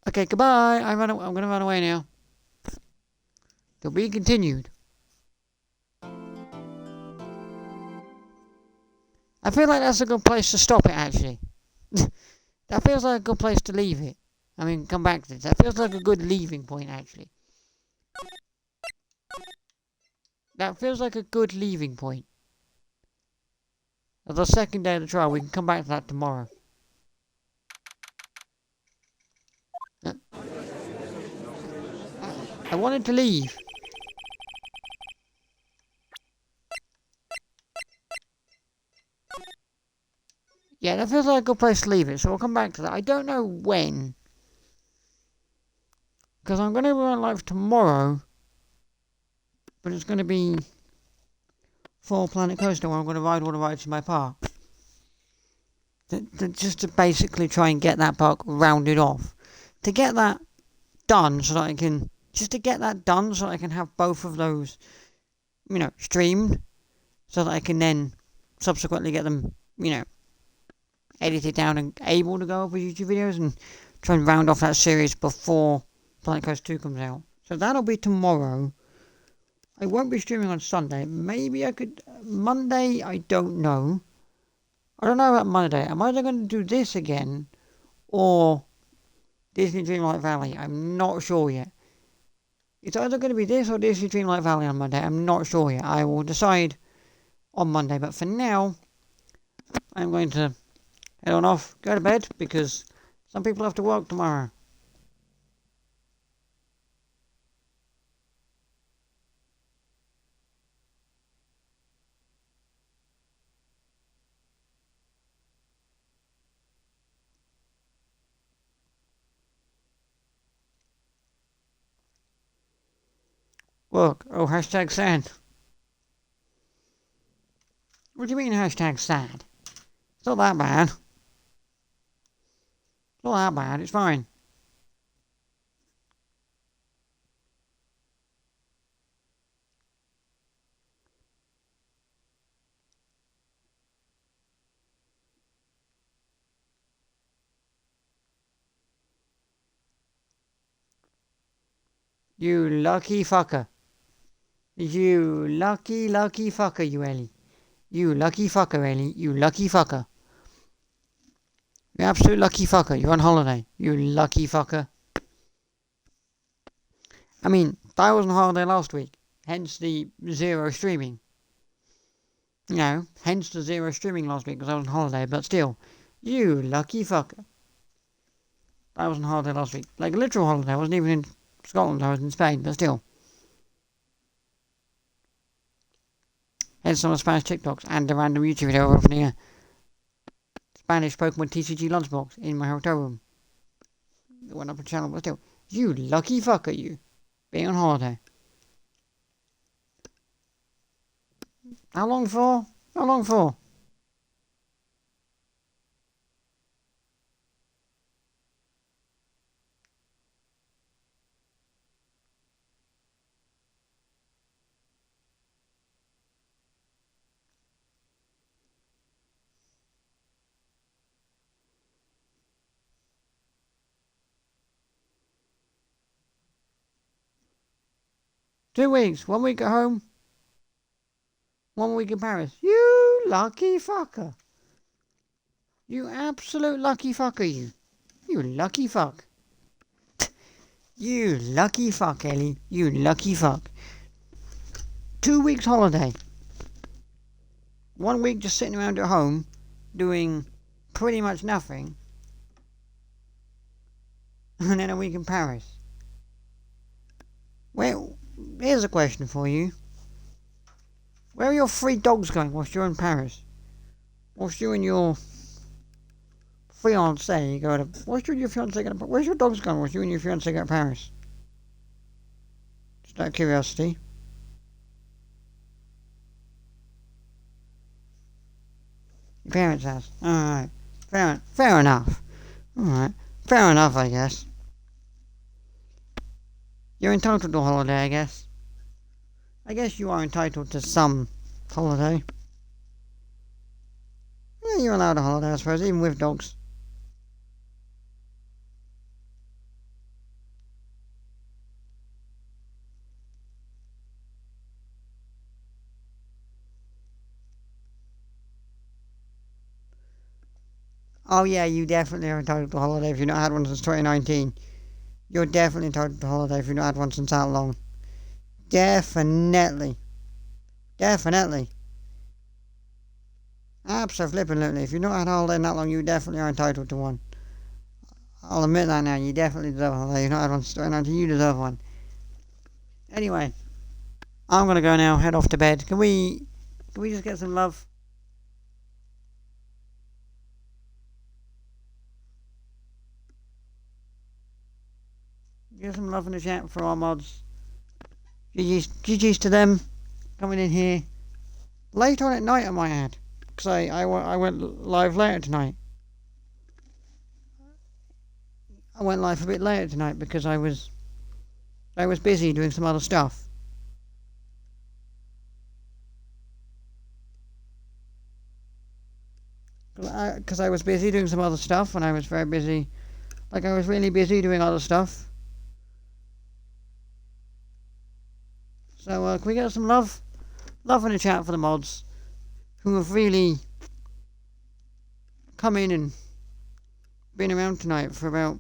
Okay, goodbye. I'm gonna run away now. To be continued. I feel like that's a good place to stop it, actually. That feels like a good place to leave it. I mean, come back to this. That feels like a good leaving point, actually. That feels like a good leaving point. Of the second day of the trial, we can come back to that tomorrow. I wanted to leave. Yeah, that feels like a good place to leave it, so we'll come back to that. I don't know when, because I'm going to run live tomorrow, but it's going to be for Planet Coaster, where I'm going to ride all the rides in my park. Just to basically try and get that park rounded off. To get that done so that I can... Just to get that done so that I can have both of those, streamed. So that I can then subsequently get them, edited down and able to go over YouTube videos and try and round off that series before Planet Coaster 2 comes out. So that'll be tomorrow. I won't be streaming on Sunday. Maybe I could... Monday, I don't know. I don't know about Monday. Am I either going to do this again or Disney Dreamlight Valley? I'm not sure yet. It's either going to be this or Disney Dreamlight Valley on Monday. I'm not sure yet. I will decide on Monday. But for now, I'm going to head on off, go to bed, because some people have to work tomorrow. Look, oh, hashtag sad. What do you mean hashtag sad? It's not that bad. It's not that bad, it's fine. You lucky fucker. You lucky fucker, you Ellie. You lucky fucker, Ellie. You lucky fucker. You absolute lucky fucker. You're on holiday. You lucky fucker. I mean, I was on holiday last week. Hence the zero streaming. Hence the zero streaming last week because I was on holiday. But still, you lucky fucker. I was on holiday last week. Like, literal holiday. I wasn't even in Scotland. I was in Spain. But still. Hence some of the Spanish TikToks and a random YouTube video of the Spanish Pokemon TCG lunchbox in my hotel room. It went up a channel, but still. You lucky fucker, you. Being on holiday. How long for? How long for? Two weeks. 1 week at home. 1 week in Paris. You lucky fucker. You absolute lucky fucker, you. You lucky fuck. You lucky fuck, Ellie. You lucky fuck. 2 weeks holiday. 1 week just sitting around at home doing pretty much nothing. And then a week in Paris. Well, here's a question for you. Where are your 3 dogs going whilst you're in Paris? Whilst you and your fiance go to... Whilst you and your fiance go to... Where's your dogs going whilst you and your fiance go to Paris? Just out of curiosity. Your parents' house. Alright. Fair enough. Alright. Fair enough, I guess. You're entitled to a holiday, I guess. I guess you are entitled to some holiday. Yeah, you're allowed a holiday, I suppose, even with dogs. Oh yeah, you definitely are entitled to a holiday if you've not had one since 2019. You're definitely entitled to a holiday if you've not had one since that long. Definitely. Definitely. Absolutely. If you've not had a holiday that long, you definitely are entitled to one. I'll admit that now. You definitely deserve a holiday. You've not had one since 2019. You deserve one. Anyway, I'm gonna go now. Head off to bed. Can we just get some love? Give some love in the chat for our mods. GG's to them. Coming in here. Late on at night, I might add. Because I went live later tonight. I went live a bit later tonight because I was busy doing some other stuff. Because I was busy doing some other stuff, and I was very busy. Like, I was really busy doing other stuff. So, can we get some love? Love in the chat for the mods who have really come in and been around tonight for about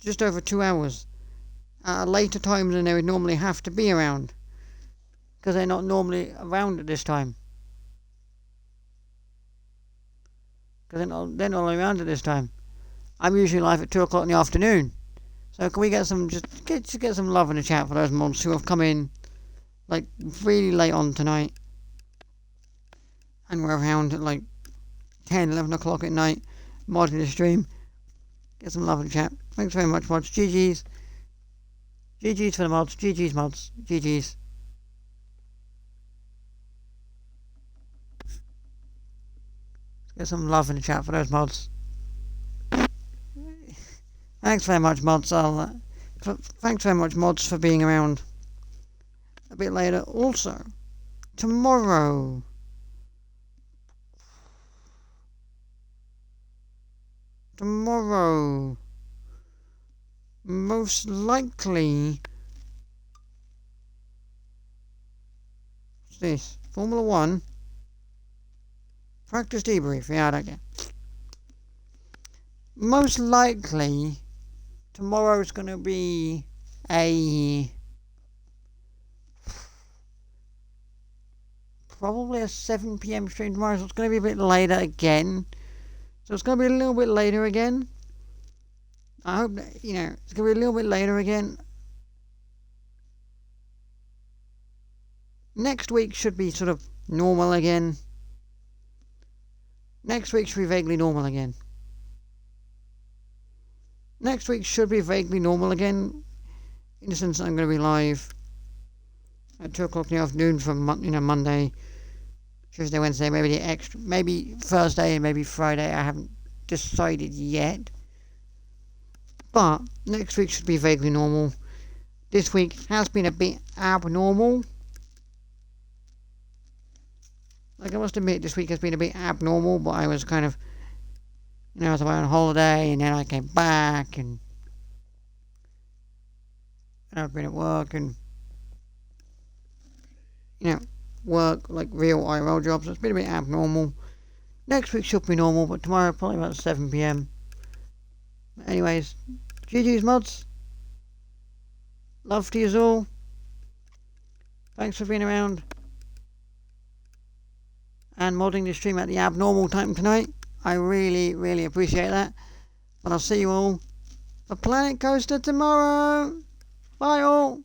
just over 2 hours at a later time than they would normally have to be around, because they're not normally around at this time. Because they're not around at this time. I'm usually live at 2 o'clock in the afternoon. So can we get some get some love in the chat for those mods who have come in like really late on tonight and we're around at like 10, 11 o'clock at night modding the stream. Get some love in the chat. Thanks very much, mods. GG's. GG's for the mods. GG's mods. GG's. Get some love in the chat for those mods. Thanks very much, mods. Thanks very much, mods, for being around a bit later. Also, tomorrow, most likely, what's this? Formula 1 practice debrief. Yeah, I don't get. Most likely, tomorrow's going to be probably a 7 PM stream tomorrow, so it's going to be a bit later again. So it's going to be a little bit later again. I hope that, it's going to be a little bit later again. Next week should be sort of normal again. Next week should be vaguely normal again. Next week should be vaguely normal again, in the sense that I'm going to be live at 2 o'clock in the afternoon for Monday, Tuesday, Wednesday, maybe Thursday, maybe Friday. I haven't decided yet, but next week should be vaguely normal. This week has been a bit abnormal. Like, I must admit, this week has been a bit abnormal, but I was kind of, I was away on holiday, and then I came back, and I've been at work, and, work, like real IRL jobs. So it's been a bit abnormal. Next week should be normal, but tomorrow probably about 7 PM. Anyways, GG's mods. Love to you all. Thanks for being around and modding the stream at the abnormal time tonight. I really, really appreciate that. But I'll see you all for Planet Coaster tomorrow. Bye all.